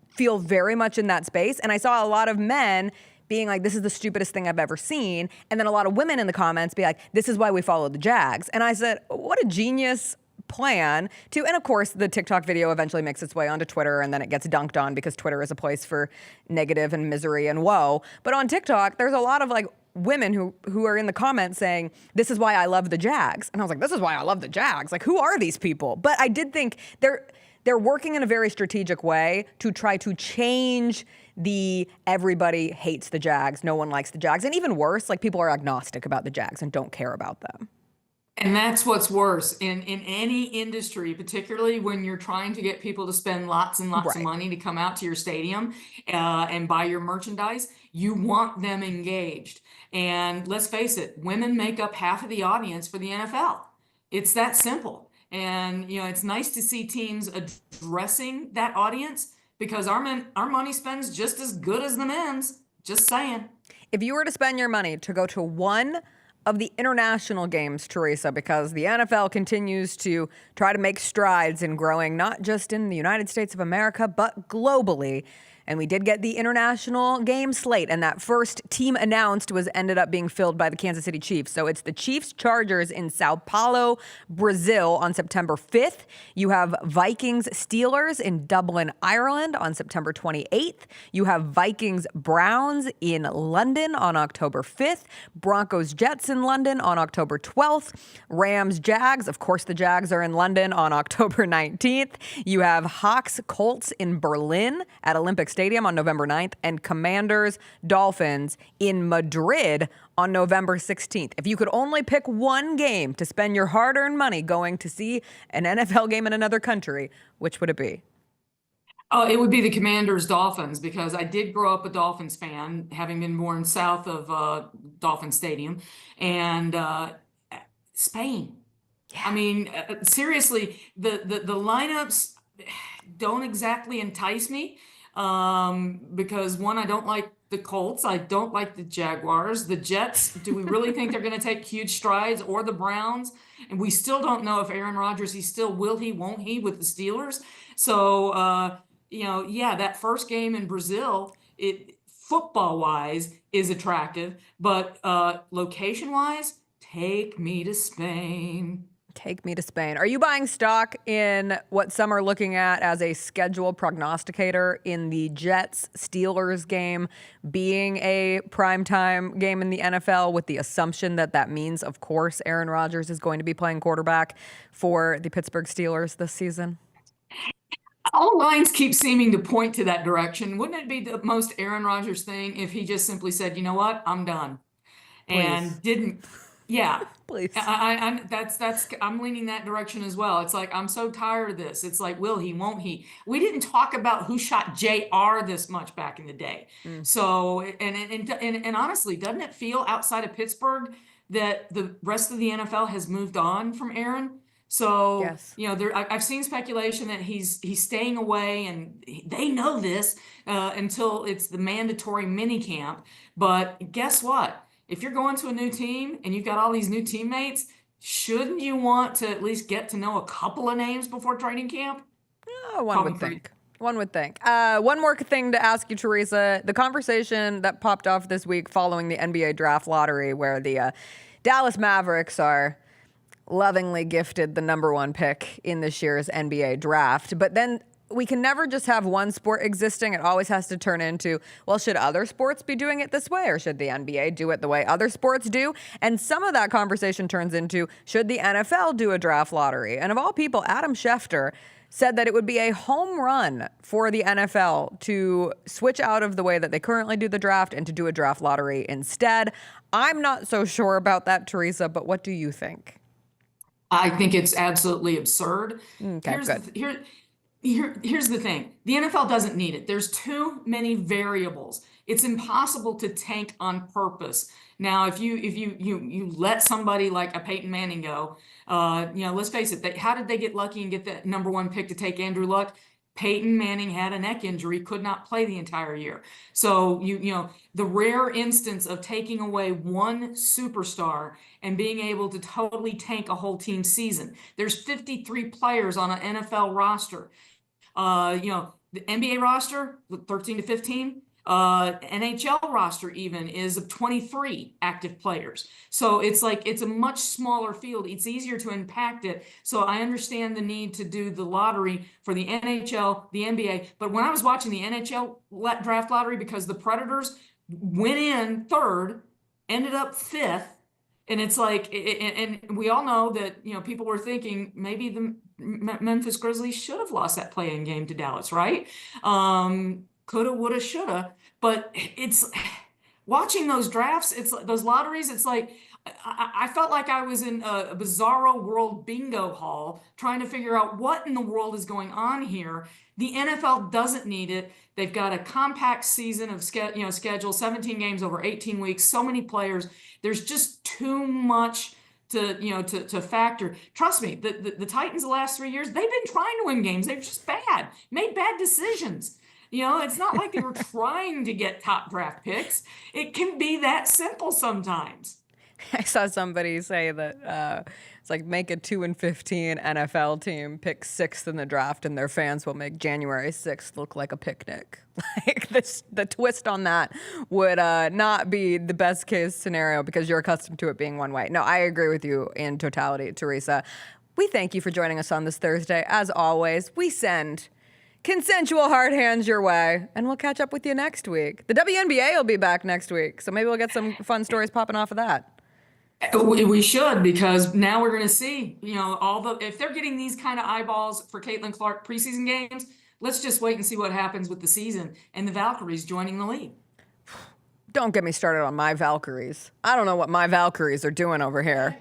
feel very much in that space. And I saw a lot of men being like, this is the stupidest thing I've ever seen. And then a lot of women in the comments be like, this is why we follow the Jags. And I said, what a genius plan to, and of course the TikTok video eventually makes its way onto Twitter, and then it gets dunked on, because Twitter is a place for negative and misery and woe. But on TikTok, there's a lot of like women who are in the comments saying, this is why I love the Jags. And I was like, this is why I love the Jags. Like, who are these people? But I did think they're working in a very strategic way to try to change the everybody hates the Jags, no one likes the Jags. And even worse, like, people are agnostic about the Jags and don't care about them. And that's what's worse in any industry, particularly when you're trying to get people to spend lots and lots of money to come out to your stadium and buy your merchandise. You want them engaged. And let's face it, women make up half of the audience for the NFL. It's that simple. And, you know, it's nice to see teams addressing that audience, because our money spends just as good as the men's. Just saying. If you were to spend your money to go to one of the international games, Teresa, because the NFL continues to try to make strides in growing not just in the United States of America, but globally. And we did get the international game slate, and that first team announced ended up being filled by the Kansas City Chiefs. So it's the Chiefs-Chargers in Sao Paulo, Brazil on September 5th. You have Vikings-Steelers in Dublin, Ireland on September 28th. You have Vikings-Browns in London on October 5th. Broncos-Jets in London on October 12th. Rams-Jags, of course the Jags are in London on October 19th. You have Hawks-Colts in Berlin at Olympic Stadium on November 9th, and Commanders Dolphins in Madrid on November 16th. If you could only pick one game to spend your hard-earned money going to see an NFL game in another country, which would it be? Oh, it would be the Commanders Dolphins, because I did grow up a Dolphins fan, having been born south of Dolphin Stadium, and Spain. Yeah. I mean, seriously, the lineups don't exactly entice me. Because one, I don't like the Colts. I don't like the Jaguars. The Jets, do we really think they're going to take huge strides, or the Browns? And we still don't know if Aaron Rodgers, won't he with the Steelers? So, that first game in Brazil, football wise is attractive, but location wise, take me to Spain. Take me to Spain. Are you buying stock in what some are looking at as a schedule prognosticator in the Jets-Steelers game being a primetime game in the NFL, with the assumption that means, of course, Aaron Rodgers is going to be playing quarterback for the Pittsburgh Steelers this season? All lines keep seeming to point to that direction. Wouldn't it be the most Aaron Rodgers thing if he just simply said, you know what, I'm done, and didn't... Yeah, please. I'm leaning that direction as well. It's like, I'm so tired of this. It's like, will he, won't he? We didn't talk about who shot JR this much back in the day. So, and honestly, doesn't it feel outside of Pittsburgh that the rest of the NFL has moved on from Aaron? So, Yes. I've seen speculation that he's staying away, and they know this until it's the mandatory mini camp. But guess what? If you're going to a new team and you've got all these new teammates, shouldn't you want to at least get to know a couple of names before training camp? One would think. One would think. One more thing to ask you, Teresa. The conversation that popped off this week following the NBA draft lottery, where the Dallas Mavericks are lovingly gifted the number 1 pick in this year's NBA draft. But then we can never just have one sport existing. It always has to turn into, well, should other sports be doing it this way, or should the NBA do it the way other sports do? And some of that conversation turns into, should the NFL do a draft lottery? And of all people, Adam Schefter said that it would be a home run for the NFL to switch out of the way that they currently do the draft and to do a draft lottery instead. I'm not so sure about that, Teresa, but what do you think? I think it's absolutely absurd. Okay, Here's the thing. The NFL doesn't need it. There's too many variables. It's impossible to tank on purpose. Now, if you let somebody like a Peyton Manning go, let's face it, how did they get lucky and get the number 1 pick to take Andrew Luck? Peyton Manning had a neck injury, could not play the entire year. So the rare instance of taking away one superstar and being able to totally tank a whole team season. There's 53 players on an NFL roster. The NBA roster, 13 to 15. NHL roster even is of 23 active players. So it's a much smaller field. It's easier to impact it. So I understand the need to do the lottery for the NHL, the NBA. But when I was watching the NHL draft lottery, because the Predators went in 3rd, ended up 5th, and it's like, and we all know that, people were thinking maybe the Memphis Grizzlies should have lost that play-in game to Dallas, right? Coulda, woulda, shoulda. But it's watching those drafts, those lotteries, it's like I felt like I was in a bizarro world bingo hall trying to figure out what in the world is going on here. The NFL doesn't need it. They've got a compact season of schedule, 17 games over 18 weeks, so many players. There's just too much to factor. Trust me, the Titans the last 3 years, they've been trying to win games. They're just bad, made bad decisions. It's not like they were trying to get top draft picks. It can be that simple sometimes. I saw somebody say that it's like make a 2-15 NFL team, pick 6th in the draft, and their fans will make January 6th look like a picnic. Like the twist on that would not be the best case scenario because you're accustomed to it being one way. No, I agree with you in totality, Teresa. We thank you for joining us on this Thursday. As always, we send consensual hard hands your way, and we'll catch up with you next week. The WNBA will be back next week, so maybe we'll get some fun stories popping off of that. We should, because now we're going to see, if they're getting these kind of eyeballs for Caitlin Clark preseason games, let's just wait and see what happens with the season and the Valkyries joining the league. Don't get me started on my Valkyries. I don't know what my Valkyries are doing over here.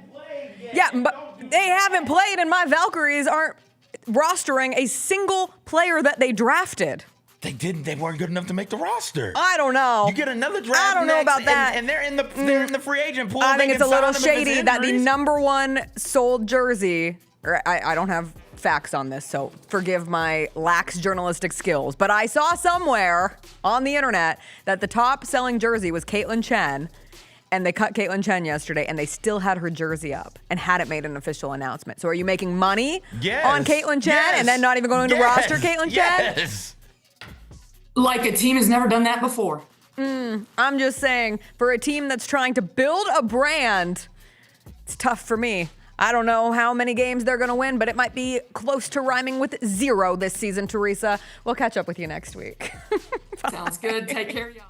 Yeah, but they haven't played, and my Valkyries aren't rostering a single player that they drafted. They didn't. They weren't good enough to make the roster. I don't know. You get another draft. I don't know next, about that. And they're in the free agent pool. I think They it's a can little sign them if it's shady that the injuries. number 1 sold jersey, or I don't have facts on this, so forgive my lax journalistic skills, but I saw somewhere on the internet that the top selling jersey was Caitlin Chen, and they cut Caitlin Chen yesterday, and they still had her jersey up and hadn't made an official announcement. So are you making money on Caitlin Chen and then not even going to roster Caitlin Chen? Like a team has never done that before. I'm just saying, for a team that's trying to build a brand, it's tough for me. I don't know how many games they're going to win, but it might be close to rhyming with 0 this season, Teresa. We'll catch up with you next week. Sounds good. Take care, y'all.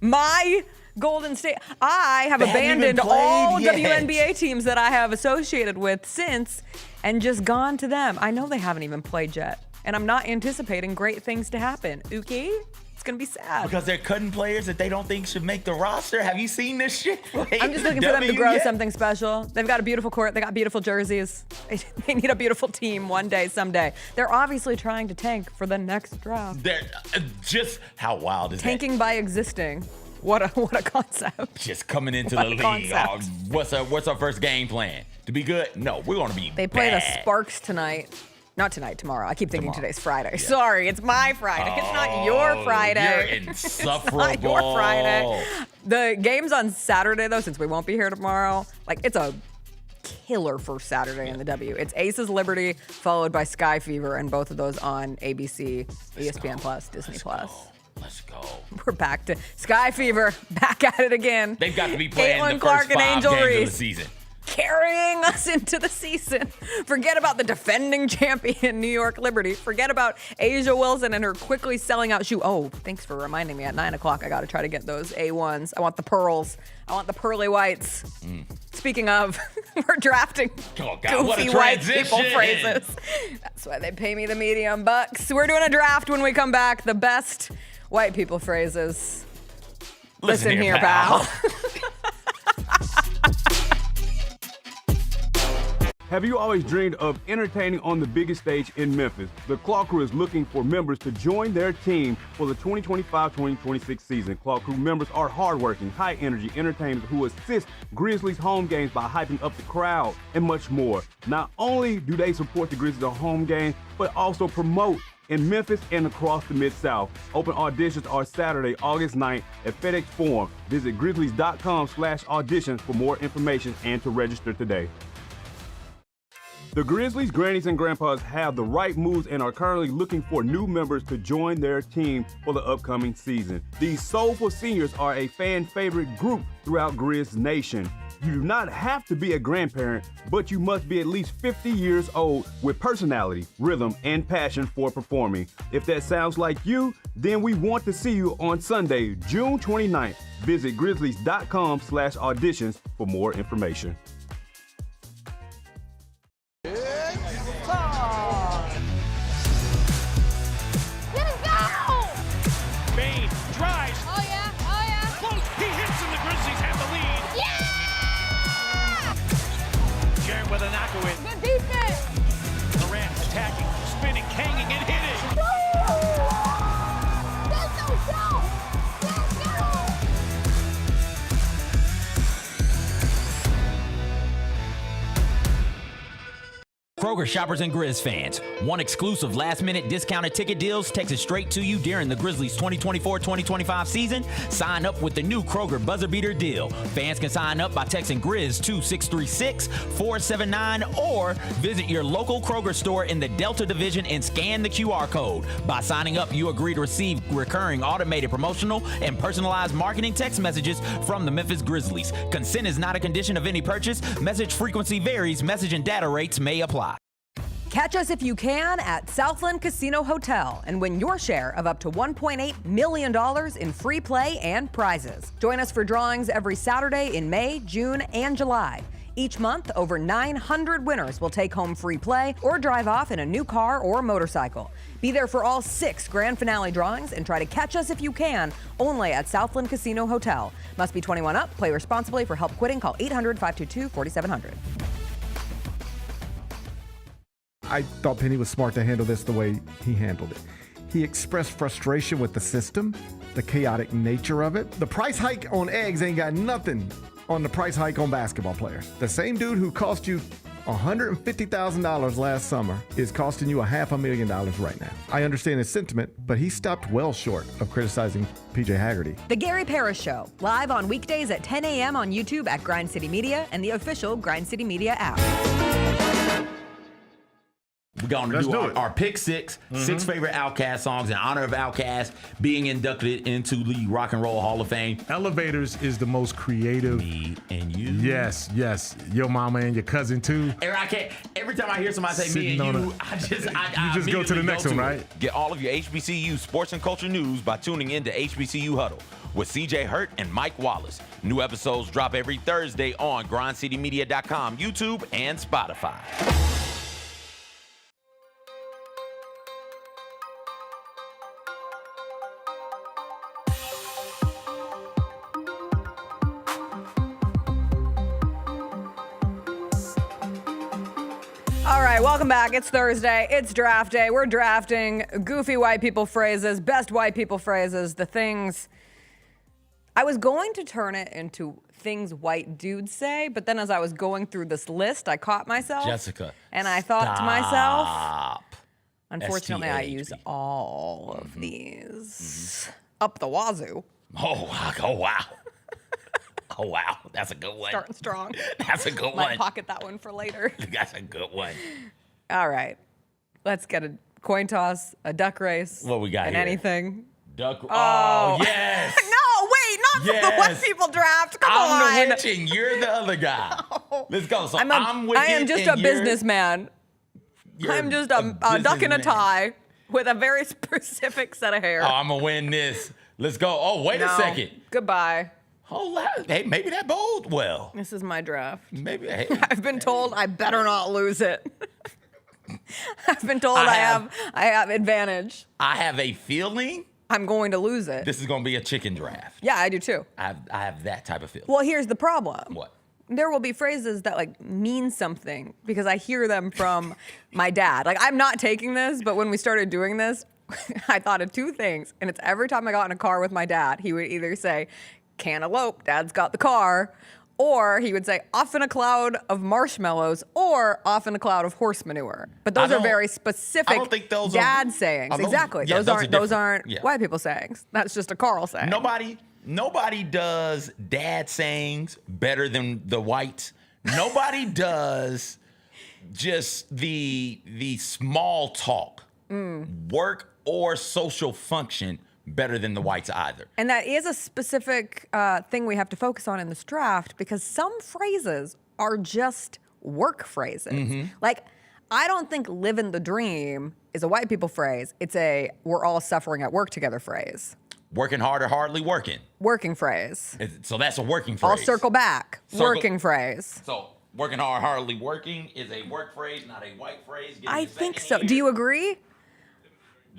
My Golden State. I have abandoned all WNBA teams that I have associated with since and just gone to them. I know they haven't even played yet, and I'm not anticipating great things to happen. Okay? It's going to be sad. Because they're cutting players that they don't think should make the roster. Have you seen this shit? I'm just looking for them to grow something special. They've got a beautiful court. They got beautiful jerseys. They need a beautiful team one day, someday. They're obviously trying to tank for the next draft. They're, just how wild is Tanking by existing. What a concept. Just coming into the league. What's our first game plan? to be good? No, we're going to be They play bad. the Sparks tonight. Not tonight, tomorrow. I keep thinking Tomorrow. today's Friday. Sorry, it's my Friday. It's not your Friday. You're It's insufferable. not your Friday. The game's on Saturday, though, since we won't be here tomorrow. Like, it's a killer for Saturday in the W. It's Aces Liberty, followed by Sky Fever, and both of those on ABC, ESPN Plus, Disney Plus. Let's go. We're back to Sky Fever, back at it again. They've got to be playing Caitlin the Clark first and 5 Angel games Reese. of the season. Carrying us into the season. Forget about the defending champion New York Liberty. Forget about Asia Wilson and her quickly selling out shoe. Oh, thanks for reminding me. At 9 o'clock, I got to try to get those A1s. I want the pearls. I want the pearly whites. Speaking of, we're drafting what a goofy white people transition. phrases. That's why they pay me the medium bucks. We're doing a draft when we come back. The best white people phrases. Listen here, pal. Have you always dreamed of entertaining on the biggest stage in Memphis? The Claw Crew is looking for members to join their team for the 2025-2026 season. Claw Crew members are hardworking, high-energy entertainers who assist Grizzlies home games by hyping up the crowd and much more. Not only do they support the Grizzlies at home games, but also promote in Memphis and across the Mid-South. Open auditions are Saturday, August 9th at FedEx Forum. Visit grizzlies.com/auditions for more information and to register today. The Grizzlies, grannies, and grandpas have the right moves and are currently looking for new members to join their team for the upcoming season. These soulful seniors are a fan favorite group throughout Grizz Nation. You do not have to be a grandparent, but you must be at least 50 years old with personality, rhythm, and passion for performing. If that sounds like you, then we want to see you on Sunday, June 29th. Visit grizzlies.com/auditions for more information. Bain drives. Oh yeah, oh yeah. Close. He hits and the Grizzlies have the lead. Yeah! Jarrett with a knockaway. Good defense. Durant attacking, spinning, hanging, and hitting. Let's go, show! Let's go! Kroger shoppers and Grizz fans, want exclusive last-minute discounted ticket deals texted straight to you during the Grizzlies 2024-2025 season? Sign up with the new Kroger Buzzer Beater deal. Fans can sign up by texting Grizz to 636-479 or visit your local Kroger store in the Delta Division and scan the QR code. By signing up, you agree to receive recurring automated promotional and personalized marketing text messages from the Memphis Grizzlies. Consent is not a condition of any purchase. Message frequency varies. Message and data rates may apply. Catch us if you can at Southland Casino Hotel and win your share of up to $1.8 million in free play and prizes. Join us for drawings every Saturday in May, June, and July. Each month, over 900 winners will take home free play or drive off in a new car or motorcycle. Be there for all 6 grand finale drawings and try to catch us if you can, only at Southland Casino Hotel. Must be 21 up. Play responsibly. For help quitting, call 800-522-4700. I thought Penny was smart to handle this the way he handled it. He expressed frustration with the system, the chaotic nature of it. The price hike on eggs ain't got nothing on the price hike on basketball players. The same dude who cost you $150,000 last summer is costing you $500,000 right now. I understand his sentiment, but he stopped well short of criticizing PJ Haggerty. The Gary Parrish Show, live on weekdays at 10 a.m. on YouTube at Grind City Media and the official Grind City Media app. We're going to do our pick 6 favorite Outkast songs in honor of Outkast being inducted into the Rock and Roll Hall of Fame. Elevators is the most creative. Me and you. Yes. Your mama and your cousin too. Every time I hear somebody say me and you, I just go to the next one, right? Get all of your HBCU sports and culture news by tuning in to HBCU Huddle with CJ Hurt and Mike Wallace. New episodes drop every Thursday on grindcitymedia.com, YouTube, and Spotify. All right, welcome back. It's Thursday. It's draft day. We're drafting goofy white people phrases, best white people phrases, the things I was going to turn it into things white dudes say, but then as I was going through this list, I caught myself. Jessica. And I thought to myself, Stop. unfortunately, I STAHB. use all of these up the wazoo. Oh, wow. Oh, wow. Oh, wow. That's a good one. Starting strong. That's a good Might one. pocket that one for later. That's a good one. All right. Let's get a coin toss, a duck race. What we got and here? anything. Duck. Oh, yes. No, wait, not from the white people draft. Come on. I'm the witch and you're the other guy. Let's go. So I'm with I am just a businessman. I'm just a duck in a businessman. tie with a very specific set of hair. Oh, I'm going to win this. Let's go. Oh, wait a No. second. Goodbye. Hold on. Hey, maybe that bowled well. This is my draft. Maybe. Hey. I've been told I better not lose it. I've been told I have advantage. I have a feeling I'm going to lose it. this is going to be a chicken draft. Yeah, I do too. I have that type of feeling. Well, here's the problem. What? There will be phrases that like mean something because I hear them from my dad. Like I'm not taking this, but when we started doing this, I thought of two things. And it's every time I got in a car with my dad, he would either say, cantaloupe, dad's got the car, or he would say, off in a cloud of marshmallows, or off in a cloud of horse manure. But those are very specific don't think those dad are, sayings. those- Exactly. yeah, those aren't Yeah. white people sayings. That's just a Carl saying. Nobody does dad sayings better than the whites. Nobody does just the small talk, work or social function better than the whites either. And that is a specific thing we have to focus on in this draft because some phrases are just work phrases. Mm-hmm. Like, I don't think living the dream is a white people phrase. It's a we're all suffering at work together phrase. Working hard or hardly working. Working phrase. So that's a working phrase. I'll circle back. Working phrase. So working hard, hardly working is a work phrase, not a white phrase. Give me I a think second so. here. Do you agree?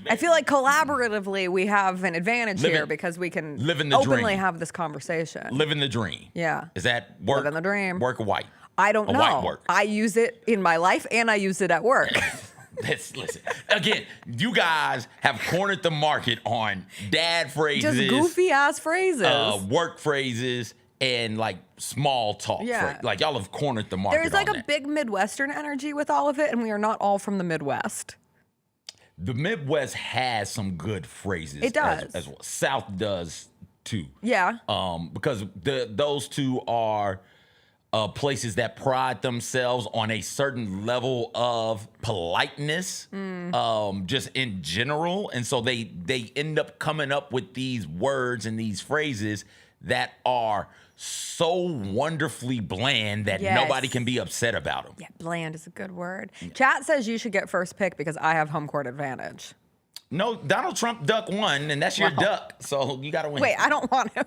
I feel like collaboratively we have an advantage here because we can living the openly dream. have this conversation. Living the dream. Yeah. Is that work? Living the dream. Work or white? I don't A know. white work. I use it in my life and I use it at work. Listen. Again, you guys have cornered the market on dad phrases. Just goofy ass phrases. Work phrases and like small talk. Yeah. Like y'all have cornered the market. There's like on a that. big Midwestern energy with all of it, and we are not all from the Midwest. The Midwest has some good phrases. It does. As well. South does too. Yeah. Because those two are places that pride themselves on a certain level of politeness, just in general, and so they end up coming up with these words and these phrases that are so wonderfully bland that Yes. nobody can be upset about them. Yeah, bland is a good word. Chat says you should get first pick because I have home court advantage. No, Donald Trump duck won, and that's your Wow. duck, so you got to win. Wait, I don't want him.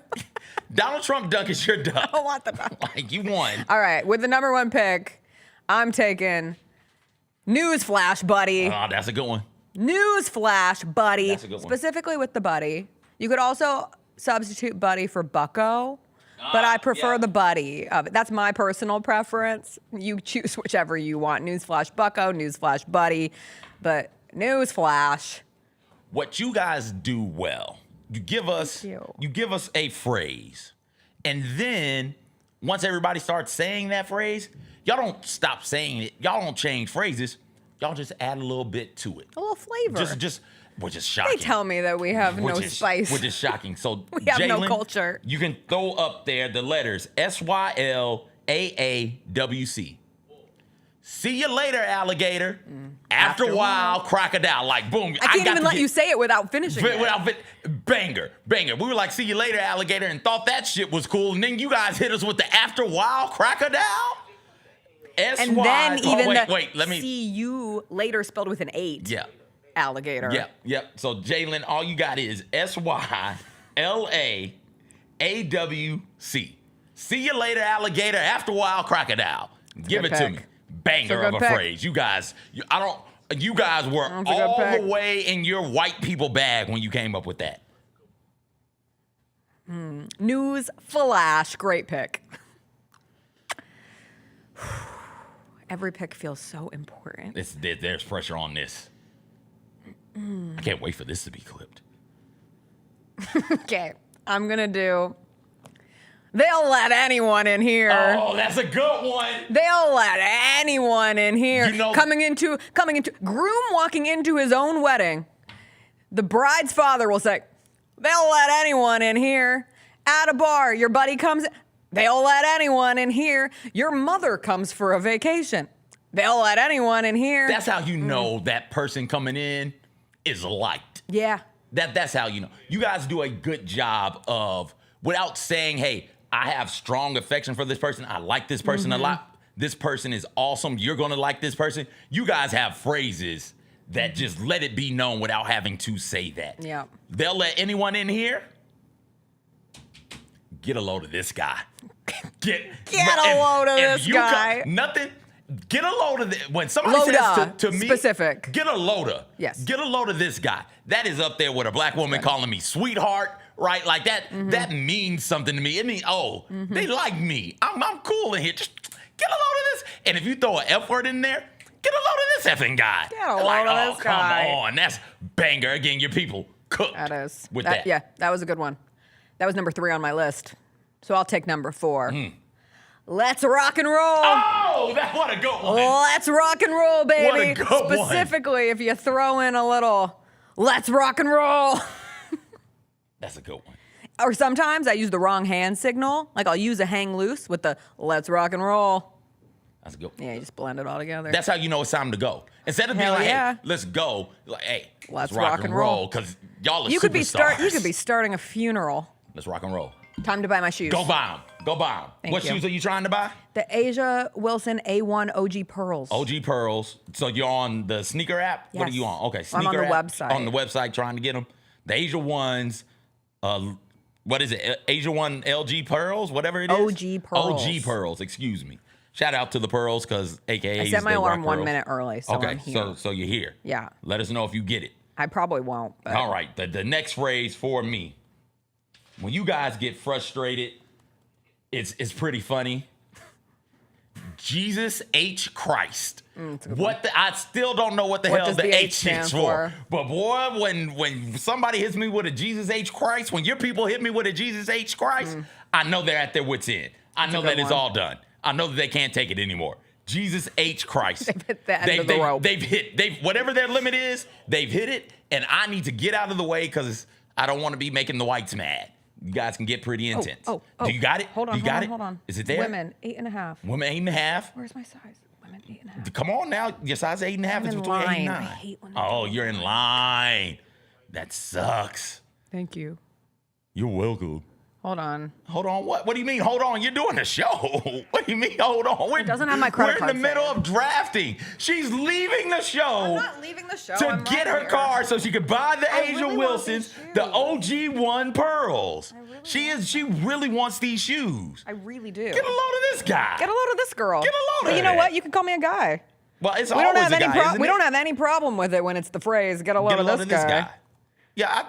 Donald Trump duck is your duck. I don't want the duck. Like, you won. All right, with the number one pick, I'm taking Newsflash, buddy. Oh, that's a good one. Newsflash, buddy. That's a good one. Specifically with the buddy. You could also substitute buddy for bucko, but I prefer the buddy of it. That's my personal preference. You choose whichever you want. Newsflash bucko, newsflash buddy, but newsflash. What you guys do well, you give us a phrase, and then once everybody starts saying that phrase, y'all don't stop saying it. Y'all don't change phrases. Y'all just add a little bit to it. A little flavor. Which is shocking. They tell me that we have no spice. Which is shocking. So We have no Jalen, culture. You can throw up there the letters SYLAAWC. See you later, alligator. After a while, crocodile. Like, boom. I can't even let you say it without finishing it. Banger. We were like, see you later, alligator, and thought that shit was cool. And then you guys hit us with the after a while, crocodile. And then let me see you later spelled with an 8. Yeah. Alligator. Yep. So Jalen, all you got is SYLAAWC. See you later, alligator. After a while, crocodile. Give it to me. Banger of a phrase. You guys, you guys were all the way in your white people bag when you came up with that. News flash. Great pick. Every pick feels so important. There's pressure on this. I can't wait for this to be clipped. Okay, I'm gonna do They'll let anyone in here. Oh, that's a good one. They'll let anyone in here. You know, coming into groom walking into his own wedding. The bride's father will say, they'll let anyone in here. At a bar, your buddy comes in. They'll let anyone in here. Your mother comes for a vacation. They'll let anyone in here. That's how you know that person coming in is liked. Yeah. That's how you know. You guys do a good job of, without saying, hey, I have strong affection for this person. I like this person a lot. This person is awesome. You're going to like this person. You guys have phrases that just let it be known without having to say that. Yeah. They'll let anyone in here. Get a load of this guy. Get a load of this guy. Nothing. Get a load of this. When somebody Loda, says to me, specific. Get a loader. Yes. Get a load of this guy. That is up there with a black woman calling me sweetheart, right? Like that. That means something to me. It means, they like me. I'm cool in here. Just get a load of this. And if you throw an F word in there, get a load of this effing guy. Get a load of this guy. Come on, that's banger. Again, your people cooked. That is. With that. Yeah, that was a good one. That was number 3 on my list. So I'll take number 4. Let's rock and roll. Oh, what a good one. Let's rock and roll, baby. What a good one. Specifically, if you throw in a little, let's rock and roll. That's a good one. Or sometimes I use the wrong hand signal. Like I'll use a hang loose with the let's rock and roll. That's a good one. Yeah, you just blend it all together. That's how you know it's time to go. Instead of being Hell like, yeah. hey, let's go. Like, hey, Let's rock and roll. Because y'all are you superstars. could be starting a funeral. Let's rock and roll. Time to buy my shoes. Go buy them. Go buy them. Thank What you. shoes are you trying to buy? The Asia Wilson A1 OG Pearls. OG Pearls. So you're on the sneaker app? What are Yes. you on? Okay, I'm sneaker on the app. website. On the website trying to get them. The Asia ones, what is it? Asia One LG Pearls? Whatever it is? OG Pearls. OG Pearls, excuse me. Shout out to the Pearls because AKA I set my alarm 1 minute early, so okay, I'm here. so you're here. Yeah. Let us know if you get it. I probably won't. But All right, the next phrase for me, when you guys get frustrated, it's pretty funny. Jesus H. Christ. I still don't know what the hell does the the H H stands stand for. for? But boy, when somebody hits me with a Jesus H. Christ, when your people hit me with a Jesus H. Christ, I know they're at their wits' end. I know a good that it's one. all done. I know that they can't take it anymore. Jesus H. Christ. They've hit the end of the rope. They've whatever their limit is, they've hit it, and I need to get out of the way because I don't want to be making the whites mad. You guys can get pretty intense. Oh. Do you got it? Hold on, you got hold on. Is it there? Women, 8.5. Women 8.5. Where's my size? Women, 8.5. Come on now. Your size 8.5 I'm is in between 8 and line. 9. I hate when Oh, you're in line. That sucks. Thank you. You're welcome. Hold on. Hold on. What do you mean? Hold on. You're doing a show. What do you mean? Hold on. It doesn't have my credit We're in the card middle saved. of drafting. She's leaving the show. I'm not leaving the show. To I'm get right her here. car so she could buy the I Asia really want Wilsons, these the OG1 Pearls. She really wants these shoes. I really do. Get a load of this guy. Get a load of this girl. Get a load But of you know it. what? You can call me a guy. Well, it's We don't always have a any guy, isn't we it? don't have any problem with it when it's the phrase "get a load, Get a of, load this of this guy." guy. Yeah,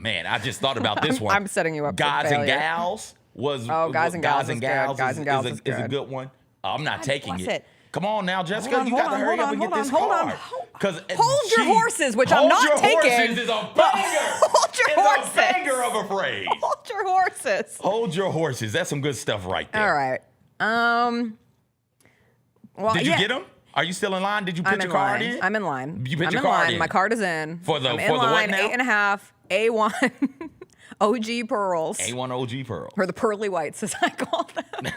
man, I just thought about this one. I'm setting you up for Guys and failure. Gals was Guys and Gals is good. Gals Guys and Gals is is a good. good one. I'm not taking bless it. it. Come on now, Jessica, Hold on, you got to hold on, hurry up and hold get on, this hold on. card. Because Hold your horses, which I'm not taking. Hold your horses is a banger. Hold your horses. It's a banger of a phrase. Hold your horses. Hold your horses. That's some good stuff right there. All right. Well, Did you yeah. get them? Are you still in line? Did you I'm put in your card line. in? I'm in line. You put I'm your in card line. in. My card is in. For the I'm in for the line. what now? 8.5. A1. OG Pearls. A1 OG Pearl. Or the pearly whites, as I call them.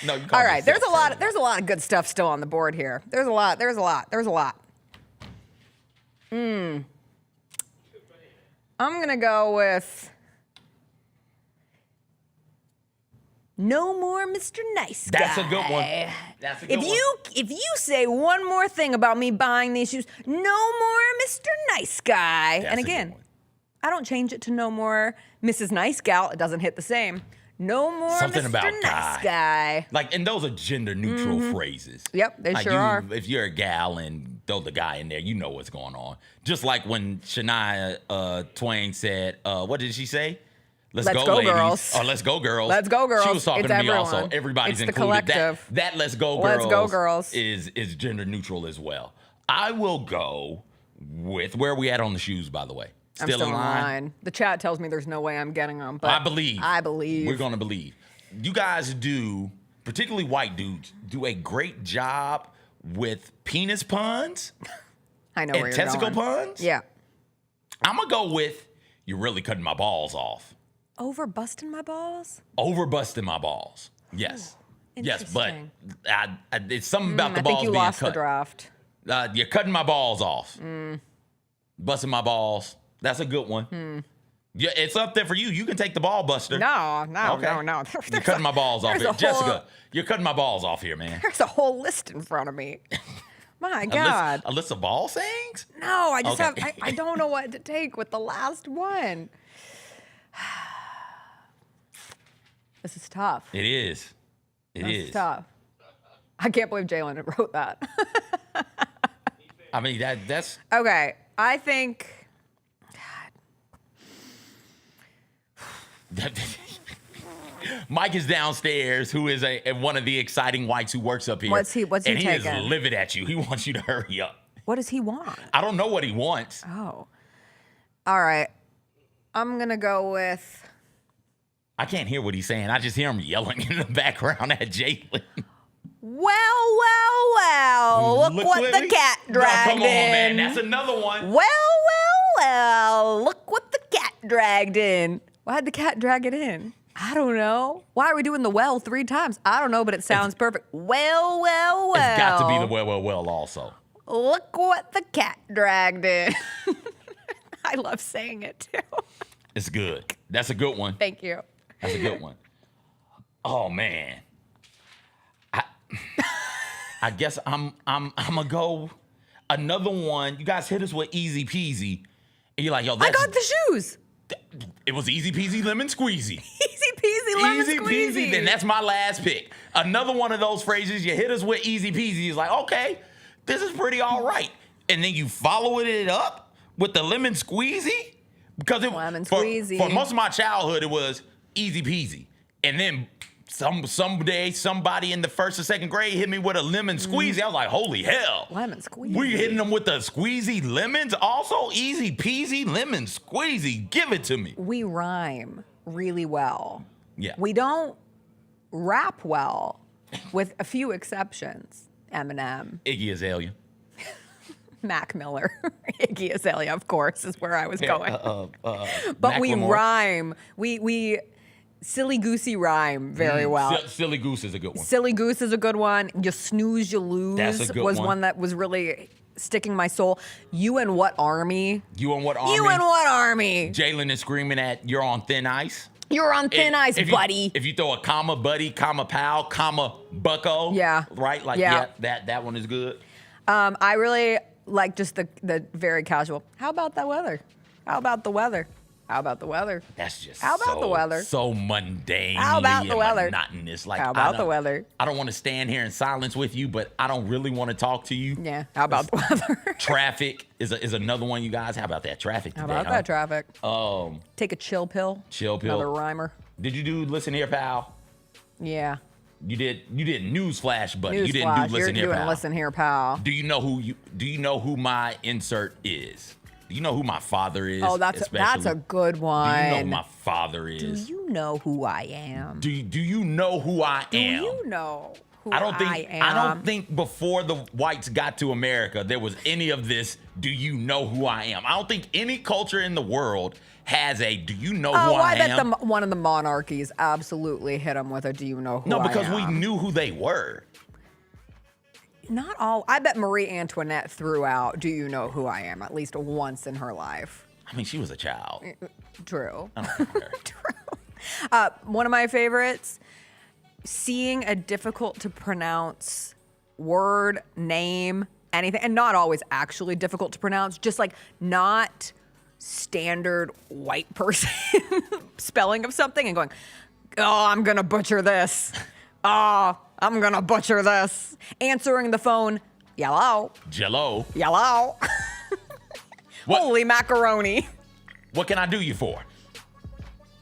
No, you call All it right. There's a lot of good stuff still on the board here. There's a lot. I'm gonna go with no more Mr. Nice Guy. That's a good one. That's a good one. If you say one more thing about me buying these shoes, no more Mr. Nice Guy. That's And a good again, one. I don't change it to no more Mrs. Nice Gal. It doesn't hit the same. No more Something Mr. about Nice Guy. Like, and those are gender neutral phrases. Yep, they Like sure are. If you're a gal and throw the guy in there, you know what's going on. Just like when Shania Twain said, what did she say? Let's go, ladies. girls. Or let's go, girls. Let's go, girls. She was talking It's to me also. everyone. Everybody's It's the included. collective. That let's go, girls. Let's go, girls. Is gender neutral as well. I will go with where are we at on the shoes, by the way? I'm still in line. The chat tells me there's no way I'm getting them, but I believe. We're going to believe. You guys do, particularly white dudes, do a great job with penis puns. I know where you're going. And testicle puns. Yeah. I'm going to go with, you're really cutting my balls off. Over busting my balls? Over busting my balls. Yes. Yes, but it's something about the I balls think you being lost cut. the draft. You're cutting my balls off. Busting my balls. That's a good one. Yeah, it's up there for you. You can take the ball buster. No. Okay. No. You're cutting my balls off here. There's a whole- Jessica, you're cutting my balls off here, man. There's a whole list in front of me. My God. A list of ball sayings? No, I just Okay. I don't know what to take with the last one. This is tough. It is. It is. It's tough. I can't believe Jalen wrote that. I mean, that's... Okay, I think... Mike is downstairs, who is one of the exciting whites who works up here. What's he and he taking? is livid at you. He wants you to hurry up. What does he want? I don't know what he wants. Oh. All right. I'm going to go with... I can't hear what he's saying. I just hear him yelling in the background at Jalen. Well. Look what the cat dragged in. Come on, man. That's another one. Well. Look what the cat dragged in. Why'd the cat drag it in? I don't know. Why are we doing the well 3 times? I don't know, but it sounds perfect. Well. It's got to be the well also. Look what the cat dragged in. I love saying it too. It's good. That's a good one. Thank you. That's a good one. Oh man. I guess I'm gonna go another one. You guys hit us with easy peasy, and you're like, yo, I got the shoes. It was easy peasy lemon squeezy. Easy peasy lemon Easy squeezy. peasy. Then that's my last pick. Another one of those phrases. You hit us with easy peasy. It's like, okay, this is pretty all right, and then you follow it up with the lemon squeezy because lemon squeezy. For most of my childhood it was easy peasy, and then someday somebody in the 1st or 2nd grade hit me with a lemon squeezy. I was like, holy hell. Lemon squeezy. We hitting them with the squeezy lemons also? Easy peasy lemon squeezy. Give it to me. We rhyme really well. Yeah. We don't rap well, with a few exceptions. Eminem. Iggy Azalea. Mac Miller. Iggy Azalea, of course, is where I was going. But Mac we Lamore. rhyme. We silly goosey rhyme very well. Silly Goose is a good one. Silly Goose is a good one. You Snooze, You Lose That's a good was one. one that was really sticking my soul. You and What Army? You and What Army? You and What Army? Jalen is screaming at you're on thin ice. You're on thin ice, buddy. If you throw a comma buddy, comma pal, comma bucko. Yeah. Right? Like, Yeah. that one is good. I really like just the very casual. How about that weather? How about the weather? How about the weather? That's just How about the weather? So mundane. How about the weather? Monotonous. Like, How about the weather? I don't want to stand here in silence with you, but I don't really want to talk to you. Yeah. How about the weather? Traffic is another one, you guys. How about that traffic How today? about that traffic? Um, Take a chill pill. Chill pill. Another rhymer. Did you do Listen Here, Pal? Yeah. You did Newsflash, buddy. You didn't Newsflash, do Listen you're Here, doing Pal. Listen Here, pal. Do you know who my insert is? Do you know who my father is? Oh, that's a especially? good one. Do you know who my father Do is? you know who I am? Do you know who I am? Do you know who I don't think I am? I don't think before the whites got to America there was any of this. Do you know who I am? I don't think any culture in the world has a. Do you know who I am? bet one of the monarchies absolutely hit him with a. Do you know who I am? No, because we knew who they were. Not all. I bet Marie Antoinette threw out. Do you know who I am? At least once in her life. I mean, she was a child. True. I don't know her. True. One of my favorites. Seeing a difficult to pronounce word, name, anything, and not always actually difficult to pronounce, just like not standard white person spelling of something and going, oh, I'm going to butcher this. Oh, I'm going to butcher this. Answering the phone, yellow. Jello. Yellow. Holy macaroni. What can I do you for?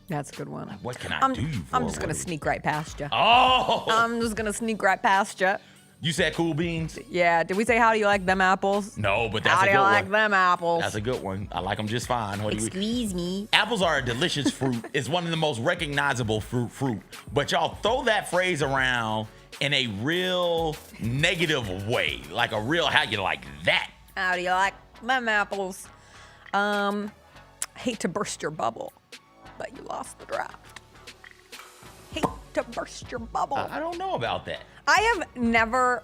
That's a good one. What can I do you for? I'm just going to sneak right past you. Oh! I'm just going to sneak right past you. You said cool beans? Yeah. Did we say how do you like them apples? No, but that's how a do good you one. like them apples? That's a good one. I like them just fine. Excuse me. Apples are a delicious fruit. It's one of the most recognizable fruit. But y'all throw that phrase around in a real negative way. Like a real, how you like that? How do you like them apples? Hate to burst your bubble, but you lost the draft. Hate to burst your bubble. I don't know about that. I have never,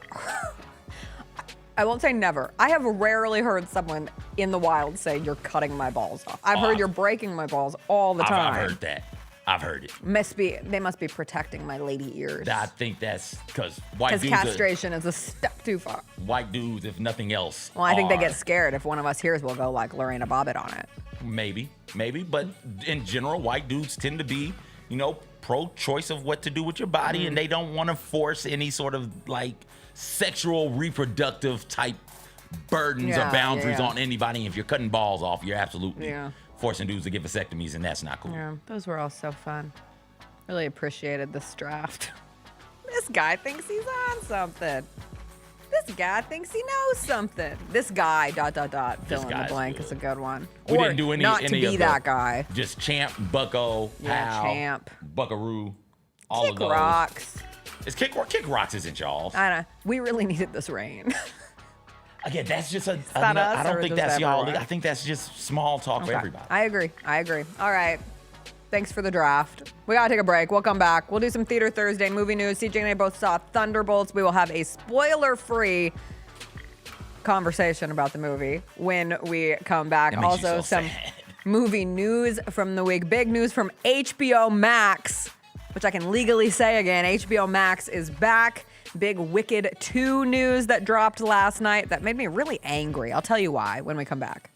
I won't say never. I have rarely heard someone in the wild say, you're cutting my balls off. I've heard you're breaking my balls all the time. I've heard that. I've heard it. They must be protecting my lady ears. I think that's because white dudes. Because castration is a step too far. White dudes, if nothing else. Well, I think they get scared if one of us hears we'll go like Lorena Bobbitt on it. Maybe. But in general, white dudes tend to be, pro-choice of what to do with your body, and they don't want to force any sort of like sexual reproductive type burdens or boundaries on anybody. If you're cutting balls off, you're absolutely forcing dudes to get vasectomies, and that's not cool. Yeah, those were all so fun. Really appreciated this draft. This guy thinks he's on something. This guy thinks he knows something. This guy, ... fill in the blank is a good one. We didn't do any not to be that guy. Just Champ, Bucko, Pal, Champ, Buckaroo, all Kick of those. Rocks. It's Kick Rocks isn't y'all's. I know. We really needed this rain. Again, that's just I us, don't or think just that's y'all. everyone? I think that's just small talk for everybody. I agree. All right. Thanks for the draft. We gotta take a break. We'll come back. We'll do some Theater Thursday movie news. CJ and I both saw Thunderbolts. We will have a spoiler-free conversation about the movie when we come back. That makes you Also, so some sad. movie news from the week. Big news from HBO Max, which I can legally say again. HBO Max is back. Big Wicked 2 news that dropped last night that made me really angry. I'll tell you why when we come back.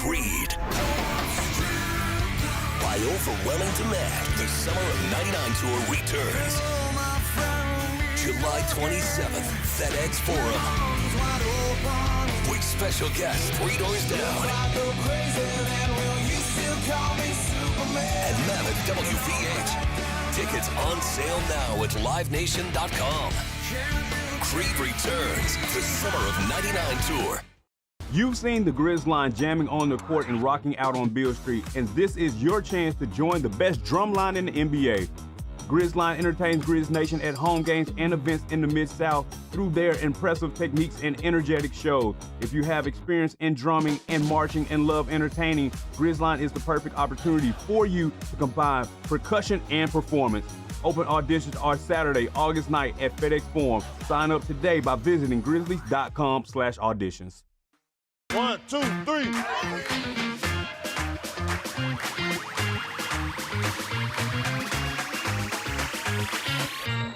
Creed. By overwhelming demand, the Summer of 99 tour returns. July 27th, FedEx Forum. With special guest, 3 Doors Down. And Mammoth WVH. Tickets on sale now at livenation.com. Creed returns, the Summer of 99 tour. You've seen the Grizz line jamming on the court and rocking out on Beale Street, and this is your chance to join the best drum line in the NBA. Grizz line entertains Grizz Nation at home games and events in the Mid-South through their impressive techniques and energetic shows. If you have experience in drumming and marching and love entertaining, Grizz line is the perfect opportunity for you to combine percussion and performance. Open auditions are Saturday, August 9th at FedEx Forum. Sign up today by visiting grizzlies.com/auditions. 1, 2, 3.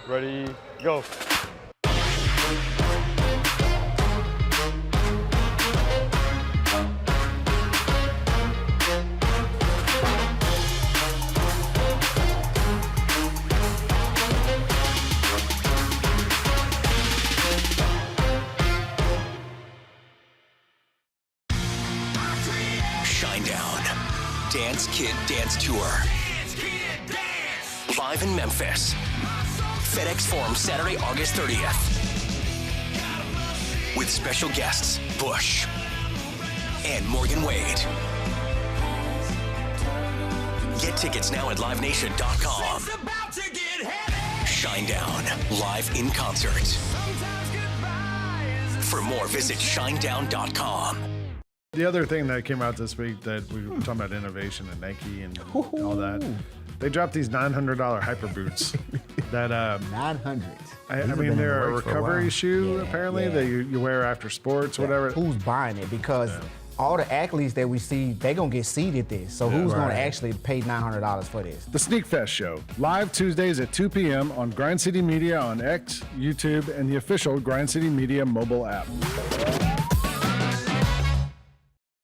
Ready, go. Shinedown. Dance Kid Dance Tour. Live in Memphis. FedEx Forum Saturday, August 30th. With special guests, Bush and Morgan Wade. Get tickets now at livenation.com. Shinedown, live in concert. For more, visit shinedown.com. The other thing that came out this week that we were talking about innovation and Nike and all that, they dropped these $900 hyper boots that 900. I mean, they're a recovery shoe apparently that you wear after sports, whatever. Who's buying it? Because all the athletes that we see, they're gonna get seated this. So who's gonna actually pay $900 for this? The Sneak Fest Show, live Tuesdays at 2 p.m. on Grind City Media on X, YouTube, and the official Grind City Media mobile app.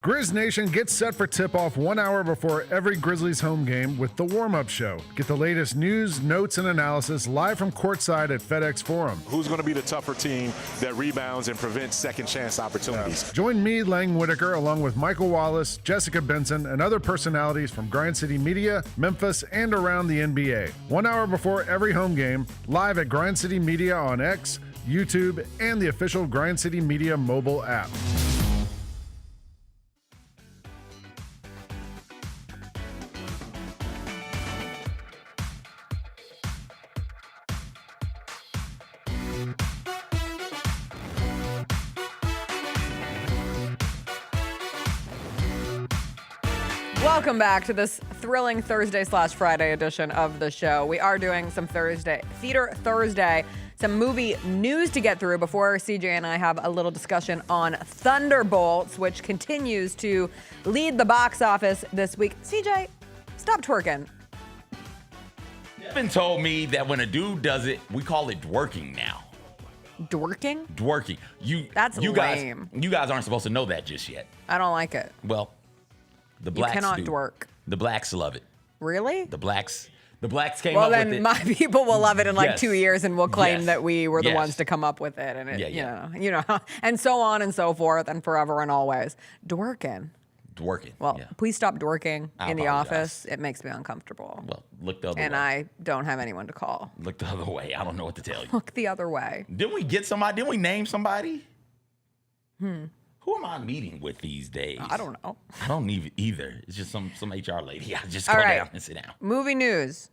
Grizz Nation gets set for tip-off 1 hour before every Grizzlies home game with the warm-up show. Get the latest news, notes, and analysis live from courtside at FedEx Forum. Who's going to be the tougher team that rebounds and prevents second chance opportunities? Join me, Lang Whitaker, along with Michael Wallace, Jessica Benson, and other personalities from Grind City Media, Memphis, and around the NBA. 1 hour before every home game, live at Grind City Media on X, YouTube, and the official Grind City Media mobile app. Welcome back to this thrilling Thursday/Friday edition of the show. We are doing some Theater Thursday, some movie news to get through before CJ and I have a little discussion on Thunderbolts, which continues to lead the box office this week. CJ, stop twerking. Devin told me that when a dude does it, we call it dworking now. Dworking? Dworking. That's you lame. You guys aren't supposed to know that just yet. I don't like it. Well, the You blacks cannot do. dwork. The blacks love it. Really? The blacks came well, up with it. then my people will love it in like Yes. 2 years and will claim Yes. that we were the Yes. ones to come up with it. And it, Yeah, you know, and so on and so forth and forever and always. Dworking. Dworking. Well, please stop dworking I in the apologize. office. It makes me uncomfortable. Well, look the other And way. I don't have anyone to call. Look the other way. I don't know what to tell you. Look the other way. Didn't we get somebody? Didn't we name somebody? Who am I meeting with these days? I don't know. I don't either. It's just some HR lady. I just All go right. down and sit down. Movie news.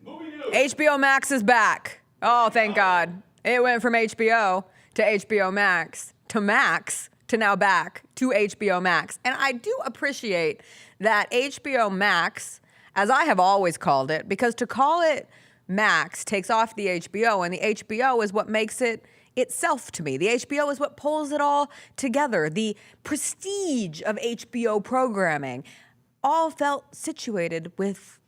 HBO Max is back. Oh, thank God. It went from HBO to HBO Max to now back to HBO Max. And I do appreciate that HBO Max, as I have always called it, because to call it Max takes off the HBO, and the HBO is what makes it itself to me. The HBO is what pulls it all together. The prestige of HBO programming all felt situated with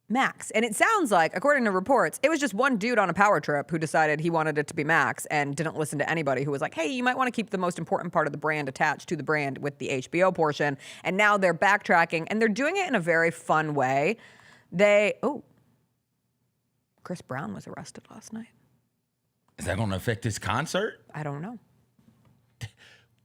Max. And it sounds like, according to reports, it was just one dude on a power trip who decided he wanted it to be Max and didn't listen to anybody who was like, hey, you might want to keep the most important part of the brand attached to the brand with the HBO portion. And now they're backtracking, and they're doing it in a very fun way. Chris Brown was arrested last night. Is that going to affect his concert? I don't know.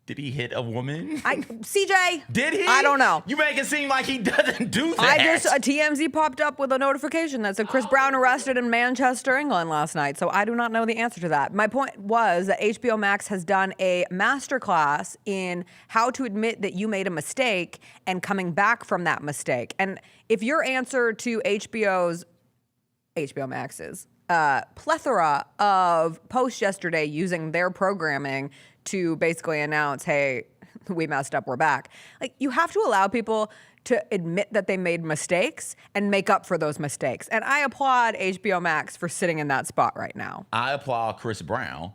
Did he hit a woman? CJ. Did he? I don't know. You make it seem like he doesn't do that. TMZ popped up with a notification that said Chris Brown arrested in Manchester, England last night. So I do not know the answer to that. My point was that HBO Max has done a masterclass in how to admit that you made a mistake and coming back from that mistake. And if your answer to HBO Max's plethora of posts yesterday using their programming to basically announce, hey, we messed up, we're back. Like, you have to allow people to admit that they made mistakes and make up for those mistakes. And I applaud HBO Max for sitting in that spot right now. I applaud Chris Brown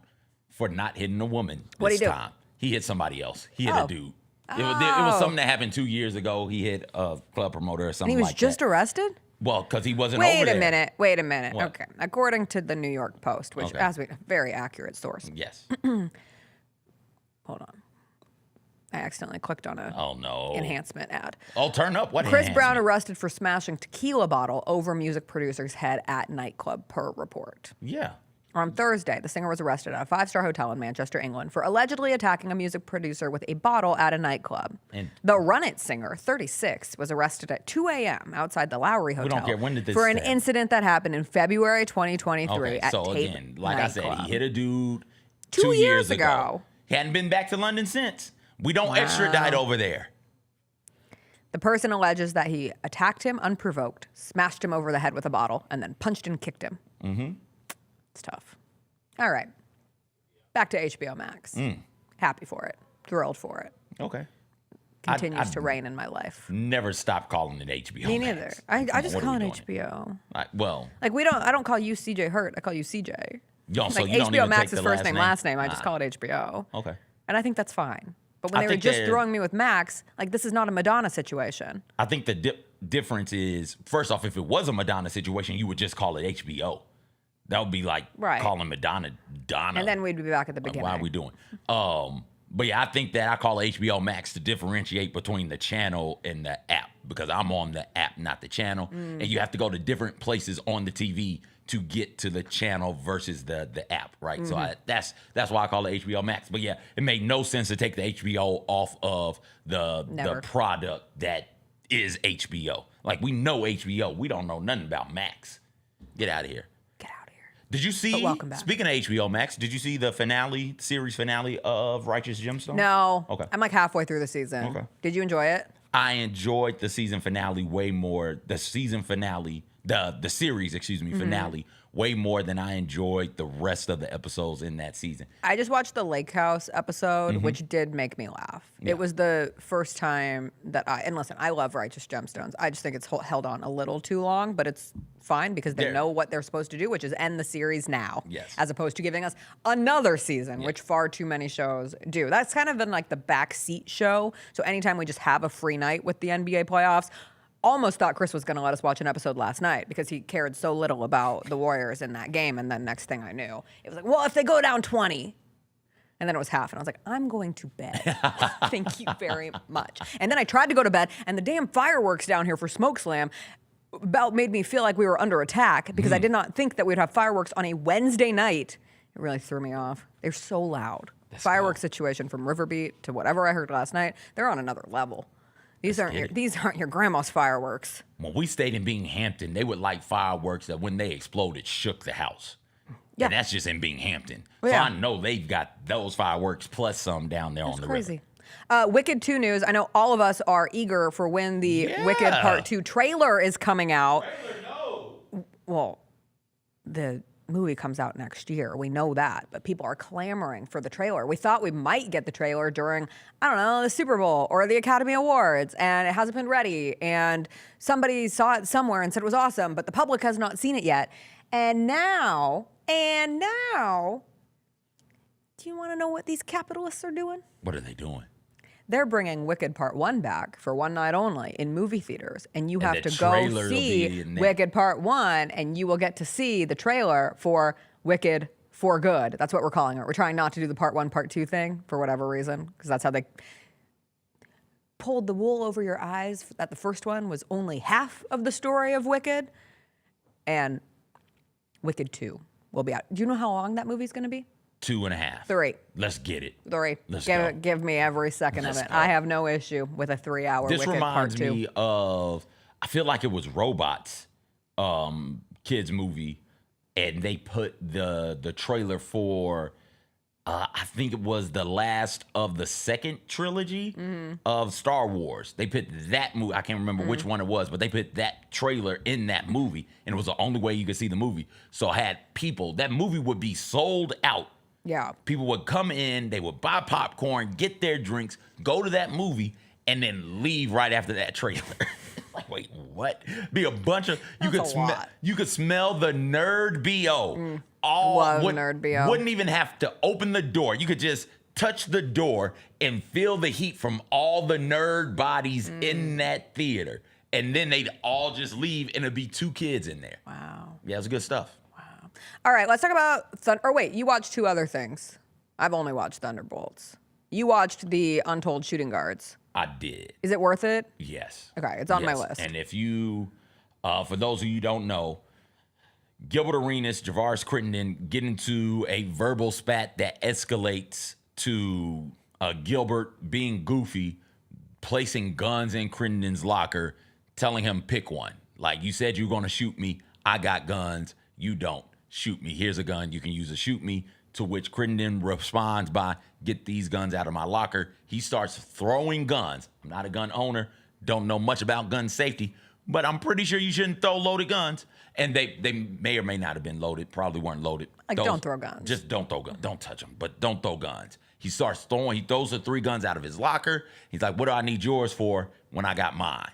for not hitting a woman What'd this he do? time. He hit somebody else. He hit a dude. It was something that happened 2 years ago. He hit a club promoter or something And he was like just that. arrested? Well, because he wasn't over there. Wait a minute. What? Okay. According to the New York Post, which has a very accurate source. Yes. Hold on. I accidentally clicked on a enhancement ad. Oh, turn up. What Chris Brown enhancement? arrested for smashing tequila bottle over music producer's head at nightclub, per report. Yeah. On Thursday, the singer was arrested at a 5-star hotel in Manchester, England, for allegedly attacking a music producer with a bottle at a nightclub. And the Run It singer, 36, was arrested at 2 a.m. outside the Lowry Hotel don't care. When did this for an happen? incident that happened in February 2023 Okay, at so Tape again, like nightclub. I said, he hit a dude 2 years ago. He hadn't been back to London since. We don't extradite over there. The person alleges that he attacked him unprovoked, smashed him over the head with a bottle, and then punched and kicked him. Mm-hmm. It's tough. All right. Back to HBO Max. Happy for it. Thrilled for it. Okay. Continues to reign in my life. Never stop calling it HBO Me Max. neither. I just What are call we it doing? HBO. Well, I don't call you CJ Hurt. I call you CJ. so Like you don't HBO even Max's take the first last name. I just call it HBO. Okay. And I think that's fine. But when I they were think just they're- throwing me with Max, like, this is not a Madonna situation. I think the difference is, first off, if it was a Madonna situation, you would just call it HBO. That would be like Right. calling Madonna Donna. And then we'd be back at the Like, beginning. why are we doing? But yeah, I think that I call HBO Max to differentiate between the channel and the app, because I'm on the app, not the channel. And you have to go to different places on the TV to get to the channel versus the app, right? So that's why I call it HBO Max. But yeah, it made no sense to take the HBO off of the product that is HBO. Like, we know HBO. We don't know nothing about Max. Get out of here. Did you see, welcome back. Speaking of HBO Max, did you see the series finale of Righteous Gemstones? No. Okay. I'm like halfway through the season. Okay. Did you enjoy it? I enjoyed the season finale way more. The series, finale way more than I enjoyed the rest of the episodes in that season. I just watched the Lake House episode, which did make me laugh. Yeah. It was the first time that and listen, I love Righteous Gemstones. I just think it's held on a little too long, but it's fine because they know what they're supposed to do, which is end the series now, as opposed to giving us another season, which far too many shows do. That's kind of been like the backseat show. So anytime we just have a free night with the NBA playoffs, almost thought Chris was going to let us watch an episode last night because he cared so little about the Warriors in that game. And then next thing I knew, it was like, well, if they go down 20, and then it was half. And I was like, I'm going to bed. Thank you very much. And then I tried to go to bed, and the damn fireworks down here for Smoke Slam about made me feel like we were under attack because I did not think that we'd have fireworks on a Wednesday night. It really threw me off. They're so loud. Fireworks situation from Riverbeat to whatever I heard last night, they're on another level. These aren't your grandma's fireworks. When we stayed in Binghamton, they would light fireworks that when they exploded shook the house. Yeah. And that's just in Binghamton. So I know they've got those fireworks plus some down there on the crazy. river. Wicked 2 news. I know all of us are eager for when the Wicked Part 2 trailer is coming out. Well, the movie comes out next year. We know that, but people are clamoring for the trailer. We thought we might get the trailer during, I don't know, the Super Bowl or the Academy Awards, and it hasn't been ready. And somebody saw it somewhere and said it was awesome, but the public has not seen it yet. And now, do you want to know what these capitalists are doing? What are they doing? They're bringing Wicked Part 1 back for one night only in movie theaters. And you have to go see Wicked Part 1, and you will get to see the trailer for Wicked for Good. That's what we're calling it. We're trying not to do the Part 1, Part 2 thing for whatever reason, because that's how they pulled the wool over your eyes that the first one was only half of the story of Wicked. And Wicked 2 will be out. Do you know how long that movie's going to be? 2.5. 3. Let's get it. 3. Let's go. Give me every second of it. I have no issue with a 3-hour Wicked Part 2. This reminds me of, I feel like it was Robots, kids movie, and they put the trailer for, I think it was the last of the second trilogy of Star Wars. They put that movie, I can't remember which one it was, but they put that trailer in that movie, and it was the only way you could see the movie. So I had people, that movie would be sold out. Yeah. People would come in, they would buy popcorn, get their drinks, go to that movie, and then leave right after that trailer. Like, wait, what? Be a bunch of you could smell the nerd BO. Nerd BO. Wouldn't even have to open the door. You could just touch the door and feel the heat from all the nerd bodies in that theater. And then they'd all just leave, and it'd be 2 kids in there. Wow. Yeah, it was good stuff. All right, let's talk about wait, you watched 2 other things. I've only watched Thunderbolts. You watched the Untold Shooting Guards. I did. Is it worth it? Yes. Okay, it's on my list. And if you, for those of you who don't know, Gilbert Arenas, Javaris Crittenden get into a verbal spat that escalates to Gilbert being goofy, placing guns in Crittenden's locker, telling him pick one. Like, you said you were going to shoot me. I got guns. You don't. Shoot me. Here's a gun you can use to shoot me. To which Crittenden responds by, get these guns out of my locker. He starts throwing guns. I'm not a gun owner. Don't know much about gun safety, but I'm pretty sure you shouldn't throw loaded guns. And they may or may not have been loaded. Probably weren't loaded. Like, don't throw guns. Just don't throw guns. Don't touch them, but don't throw guns. He throws the 3 guns out of his locker. He's like, what do I need yours for when I got mine?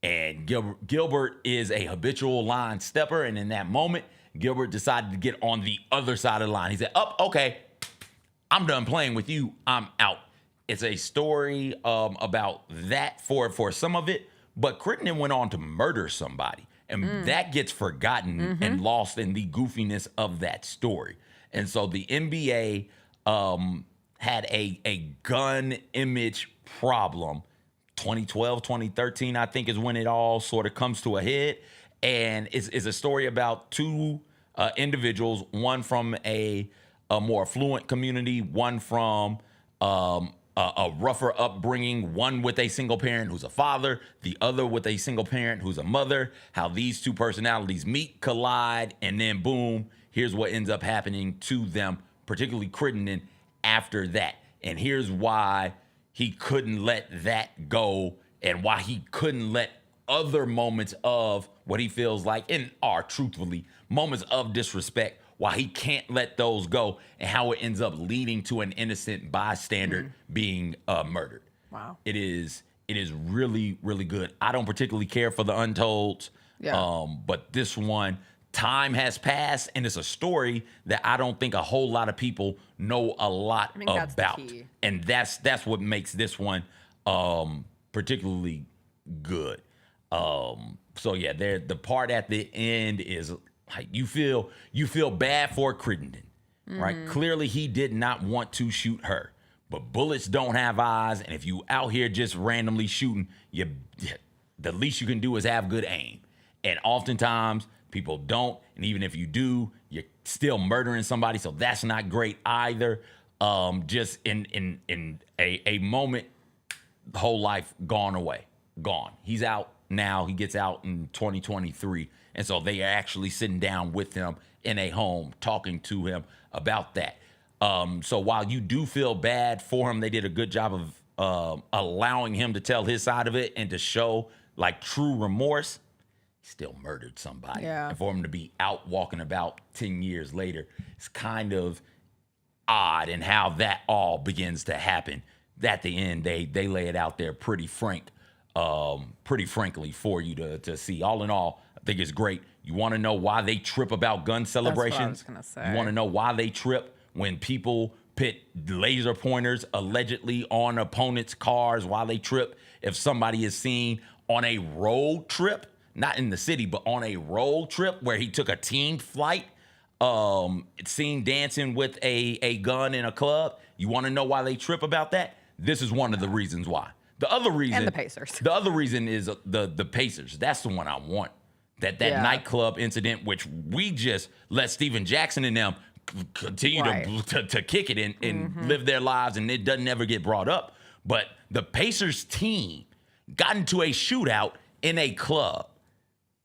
And Gilbert is a habitual line stepper. And in that moment, Gilbert decided to get on the other side of the line. He said, okay, I'm done playing with you. I'm out. It's a story about that for some of it. But Crittenden went on to murder somebody. And that gets forgotten and lost in the goofiness of that story. And so the NBA had a gun image problem. 2012, 2013, I think, is when it all sort of comes to a head. And it's a story about two individuals, one from a more affluent community, one from a rougher upbringing, one with a single parent who's a father, the other with a single parent who's a mother, how these two personalities meet, collide, and then boom, here's what ends up happening to them, particularly Crittenden, after that. And here's why he couldn't let that go and why he couldn't let other moments of what he feels like, and are truthfully moments of disrespect, why he can't let those go, and how it ends up leading to an innocent bystander being murdered. Wow. It is really, really good. I don't particularly care for the Untolds, but this one, time has passed, and it's a story that I don't think a whole lot of people know a lot that's the about. key. And that's what makes this one particularly good. So yeah, the part at the end is like you feel bad for Crittenden, right? Clearly he did not want to shoot her, but bullets don't have eyes, and if you out here just randomly shooting, the least you can do is have good aim. And oftentimes people don't, and even if you do, you're still murdering somebody, so that's not great either. Just in a moment, the whole life gone away, gone. He's out now. He gets out in 2023, and so they are actually sitting down with him in a home, talking to him about that. So while you do feel bad for him, they did a good job of allowing him to tell his side of it and to show like true remorse. He still murdered somebody. Yeah. And for him to be out walking about 10 years later, it's kind of odd in how that all begins to happen. At the end, they lay it out there pretty frankly for you to see. All in all, I think it's great. You want to know why they trip about gun celebrations? That's what I was gonna say. You want to know why they trip when people put laser pointers allegedly on opponents' cars, why they trip if somebody is seen on a road trip, not in the city, but on a road trip where he took a team flight, seen dancing with a gun in a club. You want to know why they trip about that? This is one of the reasons why. The other reason, And the Pacers. The other reason is the Pacers. That's the one I want. That nightclub incident, which we just let Steven Jackson and them continue to kick it and live their lives, and it doesn't ever get brought up. But the Pacers team got into a shootout in a club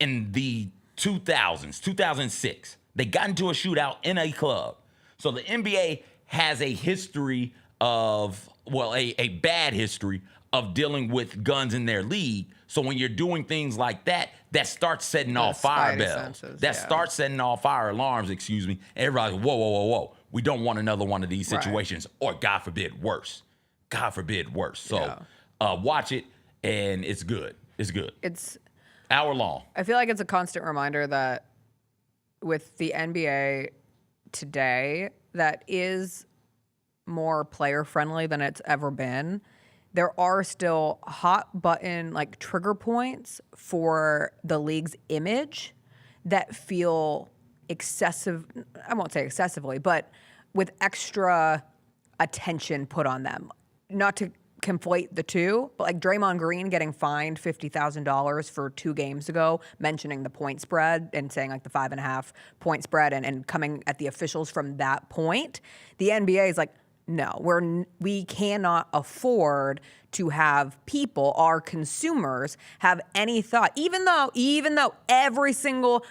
in the 2000s, 2006. They got into a shootout in a club. So the NBA has a history of, a bad history of dealing with guns in their league. So when you're doing things like that, that starts setting off fire bells. Starts setting off fire alarms, and everybody's like, whoa. We don't want another one of these situations, or God forbid, worse. So watch it, and it's good. It's good. It's hour long. I feel like it's a constant reminder that with the NBA today, that is more player friendly than it's ever been. There are still hot button like trigger points for the league's image that feel excessive. I won't say excessively, but with extra attention put on them. Not to conflate the two, but like Draymond Green getting fined $50,000 for 2 games ago, mentioning the point spread and saying like the 5.5 point spread and coming at the officials from that point. The NBA is like, no, we cannot afford to have people, our consumers, have any thought, even though every single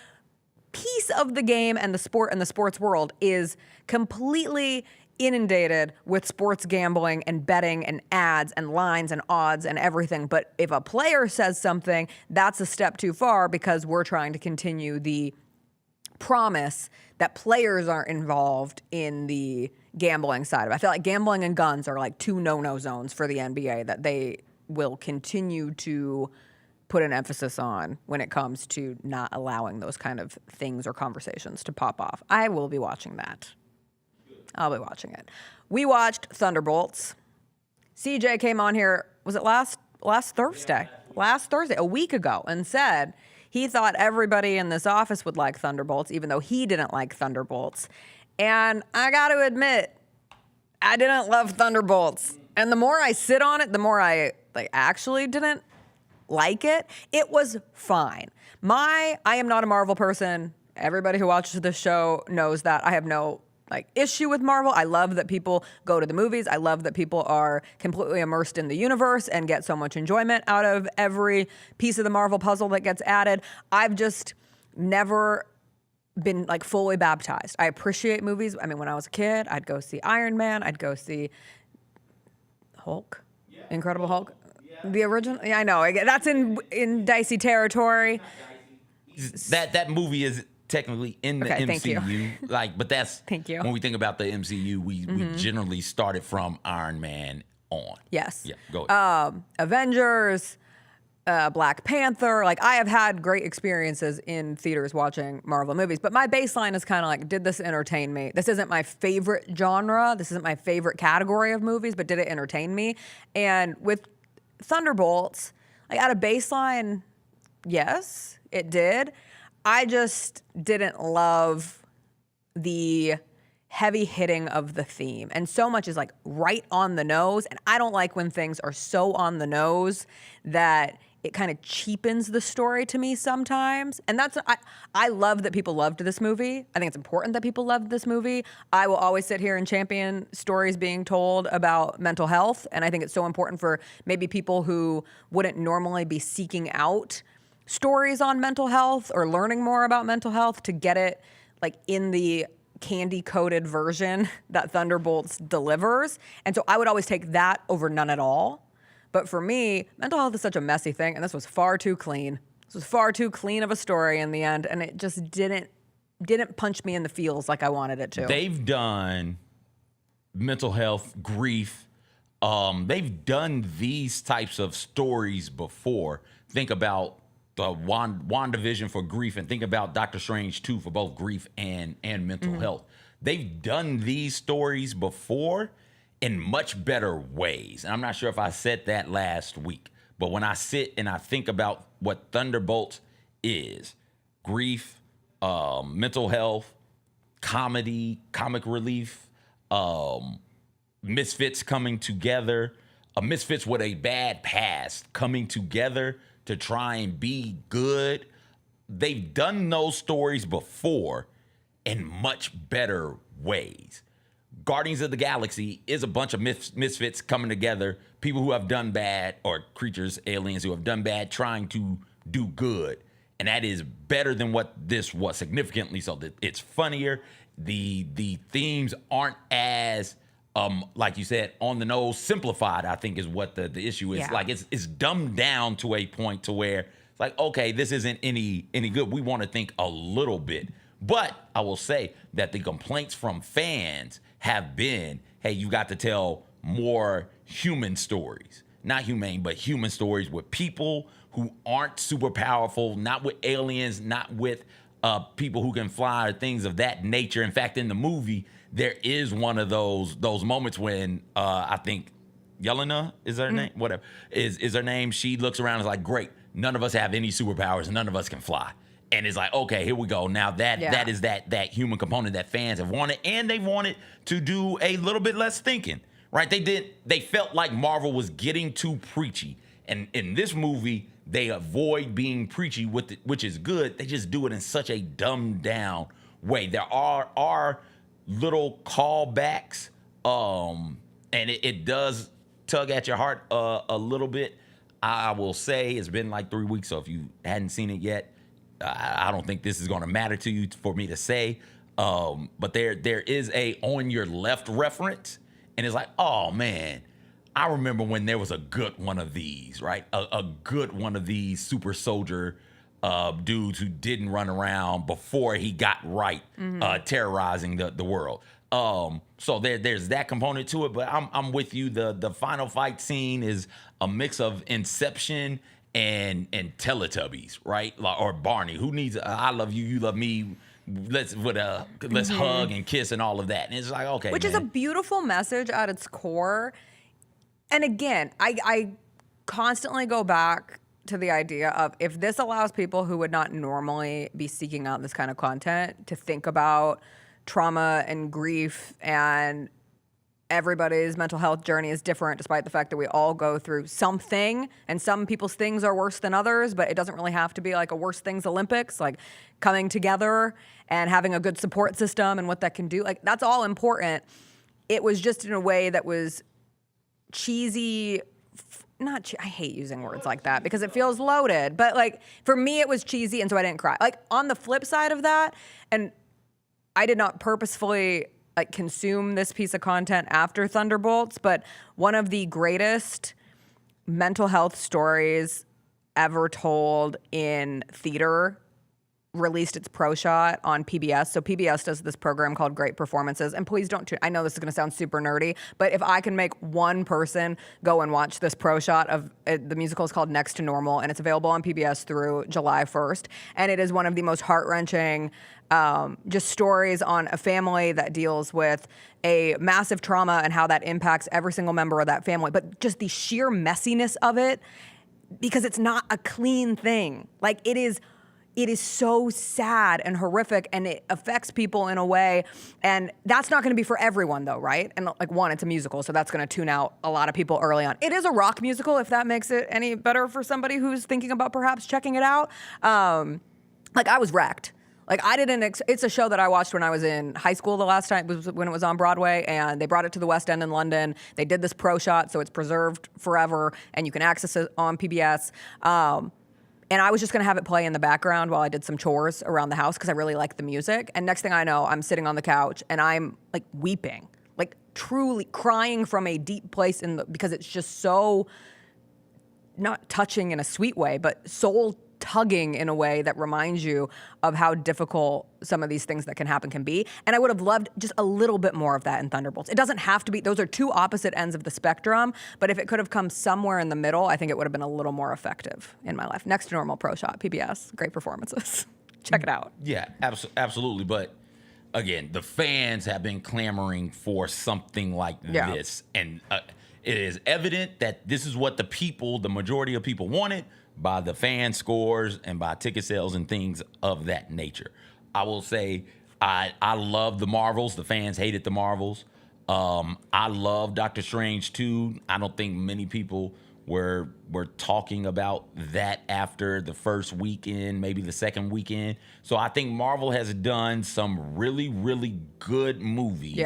piece of the game and the sport and the sports world is completely inundated with sports gambling and betting and ads and lines and odds and everything. But if a player says something, that's a step too far because we're trying to continue the promise that players aren't involved in the gambling side of it. I feel like gambling and guns are like 2 no-no zones for the NBA that they will continue to put an emphasis on when it comes to not allowing those kind of things or conversations to pop off. I will be watching that. I'll be watching it. We watched Thunderbolts. CJ came on here, was it last Thursday? Last Thursday, a week ago, and said he thought everybody in this office would like Thunderbolts, even though he didn't like Thunderbolts. And I got to admit, I didn't love Thunderbolts. And the more I sit on it, the more I actually didn't like it. It was fine. I am not a Marvel person. Everybody who watches this show knows that. I have no issue with Marvel. I love that people go to the movies. I love that people are completely immersed in the universe and get so much enjoyment out of every piece of the Marvel puzzle that gets added. I've just never been fully baptized. I appreciate movies. I mean, when I was a kid, I'd go see Iron Man. I'd go see Hulk, Incredible Hulk. The original. Yeah, I know. That's in dicey territory. That movie is technically in the MCU. Thank you. But that's thank you. When we think about the MCU, we generally started from Iron Man on. Yes. Yeah. Go ahead. Avengers, Black Panther. I have had great experiences in theaters watching Marvel movies, but my baseline is kind of did this entertain me? This isn't my favorite genre. This isn't my favorite category of movies, but did it entertain me? And with Thunderbolts, at a baseline, yes, it did. I just didn't love the heavy hitting of the theme. And so much is right on the nose. And I don't like when things are so on the nose that it kind of cheapens the story to me sometimes. And I love that people loved this movie. I think it's important that people loved this movie. I will always sit here and champion stories being told about mental health. And I think it's so important for maybe people who wouldn't normally be seeking out stories on mental health or learning more about mental health to get it in the candy-coated version that Thunderbolts delivers. And so I would always take that over none at all. But for me, mental health is such a messy thing, and this was far too clean. This was far too clean of a story in the end, and it just didn't punch me in the feels like I wanted it to. They've done mental health, grief. They've done these types of stories before. Think about the WandaVision for grief, and think about Doctor Strange 2 for both grief and mental health. They've done these stories before in much better ways. And I'm not sure if I said that last week, but when I sit and I think about what Thunderbolts is, grief, mental health, comedy, comic relief, misfits coming together, misfits with a bad past coming together to try and be good. They've done those stories before in much better ways. Guardians of the Galaxy is a bunch of misfits coming together, people who have done bad, or creatures, aliens who have done bad, trying to do good. And that is better than what this was, significantly so. That it's funnier. The themes aren't as, like you said, on the nose, simplified, I think is what the issue is. Yeah. It's dumbed down to a point to where it's like, okay, this isn't any good. We want to think a little bit. But I will say that the complaints from fans have been, hey, you got to tell more human stories. Not humane, but human stories with people who aren't super powerful, not with aliens, not with people who can fly or things of that nature. In fact, in the movie, there is one of those moments when I think Yelena is her name, whatever, is her name. She looks around and is like, great, none of us have any superpowers, none of us can fly. And it's like, okay, here we go. Now that is that human component that fans have wanted, and they wanted to do a little bit less thinking, right? They felt like Marvel was getting too preachy. And in this movie, they avoid being preachy with it, which is good. They just do it in such a dumbed down way. There are little callbacks, and it does tug at your heart a little bit. I will say it's been like 3 weeks, so if you hadn't seen it yet, I don't think this is going to matter to you for me to say. But there is a on your left reference, and it's like, oh man, I remember when there was a good one of these, right? A good one of these super soldier dudes who didn't run around before he got right, terrorizing the world. So there's that component to it, but I'm with you. The final fight scene is a mix of Inception and Teletubbies, right? Or Barney. Who needs I love you, you love me. Let's hug and kiss and all of that. And it's like, okay, which is a beautiful message at its core. And again, I constantly go back to the idea of, if this allows people who would not normally be seeking out this kind of content to think about trauma and grief and everybody's mental health journey is different, despite the fact that we all go through something, and some people's things are worse than others, but it doesn't really have to be like a worst things Olympics, like coming together and having a good support system and what that can do. Like, that's all important. It was just in a way that was cheesy. I hate using words like that because it feels loaded, but like for me, it was cheesy, and so I didn't cry. Like, on the flip side of that, and I did not purposefully like consume this piece of content after Thunderbolts, but one of the greatest mental health stories ever told in theater released its pro shot on PBS. So PBS does this program called Great Performances. And please don't I know this is going to sound super nerdy, but if I can make one person go and watch this pro shot of the musical is called Next to Normal, and it's available on PBS through July 1st. And it is one of the most heart-wrenching just stories on a family that deals with a massive trauma and how that impacts every single member of that family. But just the sheer messiness of it, because it's not a clean thing. Like, it is so sad and horrific, and it affects people in a way. And that's not going to be for everyone, though, right? And like, one, it's a musical, so that's going to tune out a lot of people early on. It is a rock musical, if that makes it any better for somebody who's thinking about perhaps checking it out. Like, I was wrecked. Like, I didn't, it's a show that I watched when I was in high school the last time, was when it was on Broadway, and they brought it to the West End in London. They did this pro shot, so it's preserved forever, and you can access it on PBS. And I was just going to have it play in the background while I did some chores around the house because I really like the music. And next thing I know, I'm sitting on the couch and I'm like weeping, like truly crying from a deep place because it's just so not touching in a sweet way, but soul tugging in a way that reminds you of how difficult some of these things that can happen can be. And I would have loved just a little bit more of that in Thunderbolts. It doesn't have to be, those are two opposite ends of the spectrum, but if it could have come somewhere in the middle, I think it would have been a little more effective in my life. Next to Normal pro shot, PBS, great performances. Check it out. Yeah, absolutely. But again, the fans have been clamoring for something like this. And it is evident that this is what the majority of people wanted, by the fan scores and by ticket sales and things of that nature. I will say I love the Marvels. The fans hated the Marvels. I love Doctor Strange too. I don't think many people were talking about that after the first weekend, maybe the second weekend. So I think Marvel has done some really, really good movies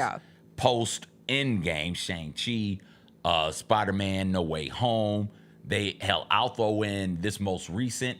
post Endgame. Shang-Chi, Spider-Man, No Way Home. I'll throw in this most recent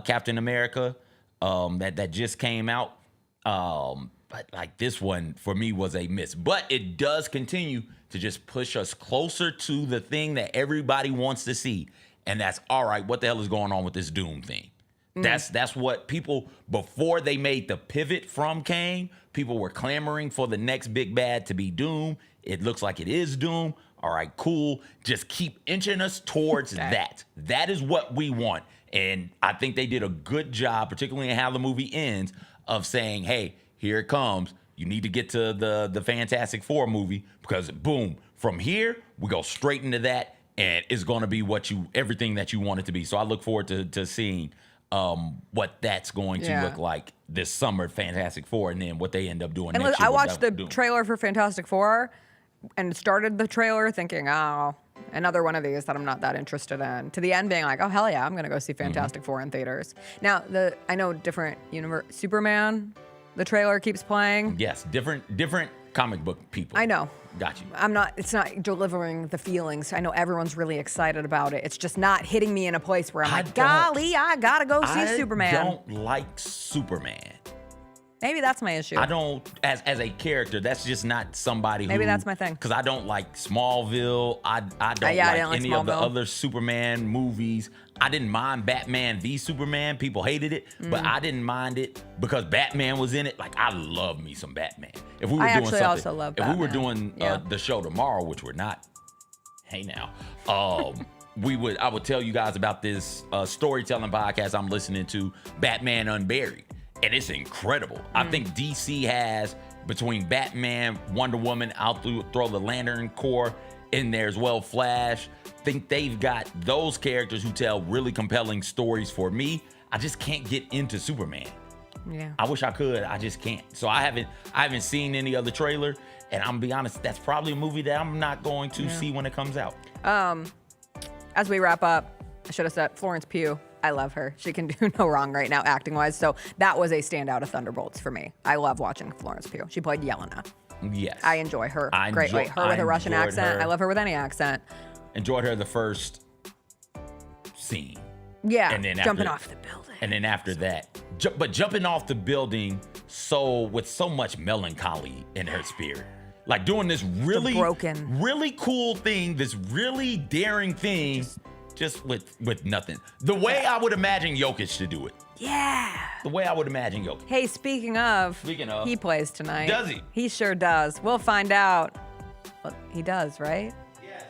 Captain America that just came out. But like, this one for me was a miss. But it does continue to just push us closer to the thing that everybody wants to see. And that's, all right, what the hell is going on with this Doom thing? That's what people, before they made the pivot from Kang, people were clamoring for the next big bad to be Doom. It looks like it is Doom. All right, cool. Just keep inching us towards that. That is what we want. And I think they did a good job, particularly in how the movie ends, of saying, hey, here it comes. You need to get to the Fantastic Four movie, because boom, from here, we go straight into that, and it's going to be everything that you want it to be. So I look forward to seeing what that's going to look like this summer, Fantastic Four, and then what they end up doing next year. I watched the trailer for Fantastic Four and started the trailer thinking, oh, another one of these that I'm not that interested in, to the end being like, oh, hell yeah, I'm going to go see Fantastic Four in theaters. Now, I know different universe, Superman, the trailer keeps playing. Yes, different comic book people. I know. Got you. It's not delivering the feelings. I know everyone's really excited about it. It's just not hitting me in a place where I'm like, golly, I got to go see Superman. I don't like Superman. Maybe that's my issue. I don't, as a character, that's just not somebody who... Maybe that's my thing. Because I don't like Smallville. I don't like any of the other Superman movies. I didn't mind Batman v Superman. People hated it, but I didn't mind it because Batman was in it. Like, I love me some Batman. If we were doing something, also love Batman. If we were doing the show tomorrow, which we're not, hey now, I would tell you guys about this storytelling podcast I'm listening to, Batman Unburied. And it's incredible. I think DC has, between Batman, Wonder Woman, I'll throw the Lantern Corps in there as well, Flash. Think they've got those characters who tell really compelling stories for me. I just can't get into Superman. Yeah. I wish I could. I just can't. So I haven't seen any other trailer. And I'm gonna be honest, that's probably a movie that I'm not going to see when it comes out. As we wrap up, I should have said Florence Pugh. I love her. She can do no wrong right now, acting-wise. So that was a standout of Thunderbolts for me. I love watching Florence Pugh. She played Yelena. Yes. I enjoy her greatly. Her with a Russian accent. I love her with any accent. Enjoyed her the first scene. Yeah, and then jumping off the building. And then after that, but jumping off the building with so much melancholy in her spirit. Like doing this really cool thing, this really daring thing, just with nothing. The way I would imagine Jokic to do it. Yeah. The way I would imagine Jokic. Hey, speaking of, he plays tonight. Does he? He sure does. We'll find out. Well, he does, right? Yes.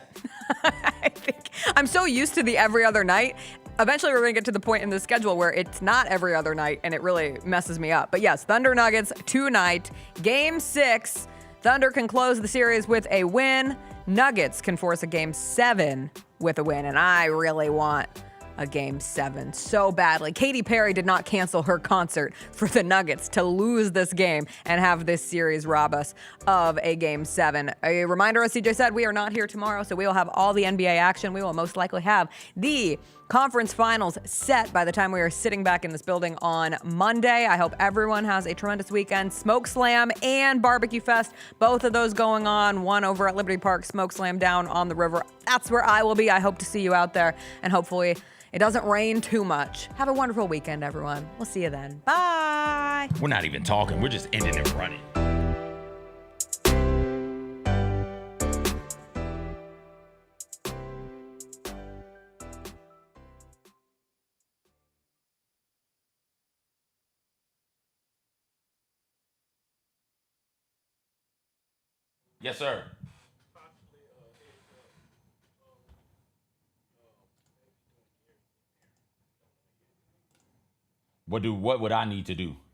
I think I'm so used to the every other night. Eventually, we're going to get to the point in the schedule where it's not every other night, and it really messes me up. But yes, Thunder Nuggets tonight, Game 6. Thunder can close the series with a win. Nuggets can force a Game 7 with a win, and I really want a Game 7 so badly. Katy Perry did not cancel her concert for the Nuggets to lose this game and have this series rob us of a Game 7. A reminder, as CJ said, we are not here tomorrow, so we will have all the NBA action. We will most likely have the conference finals set by the time we are sitting back in this building on Monday. I hope everyone has a tremendous weekend. Smoke Slam and Barbecue Fest, both of those going on. One over at Liberty Park, Smoke Slam down on the river. That's where I will be. I hope to see you out there, and hopefully it doesn't rain too much. Have a wonderful weekend, everyone. We'll see you then. Bye. We're not even talking. We're just ending it running. Yes, sir. What would I need to do?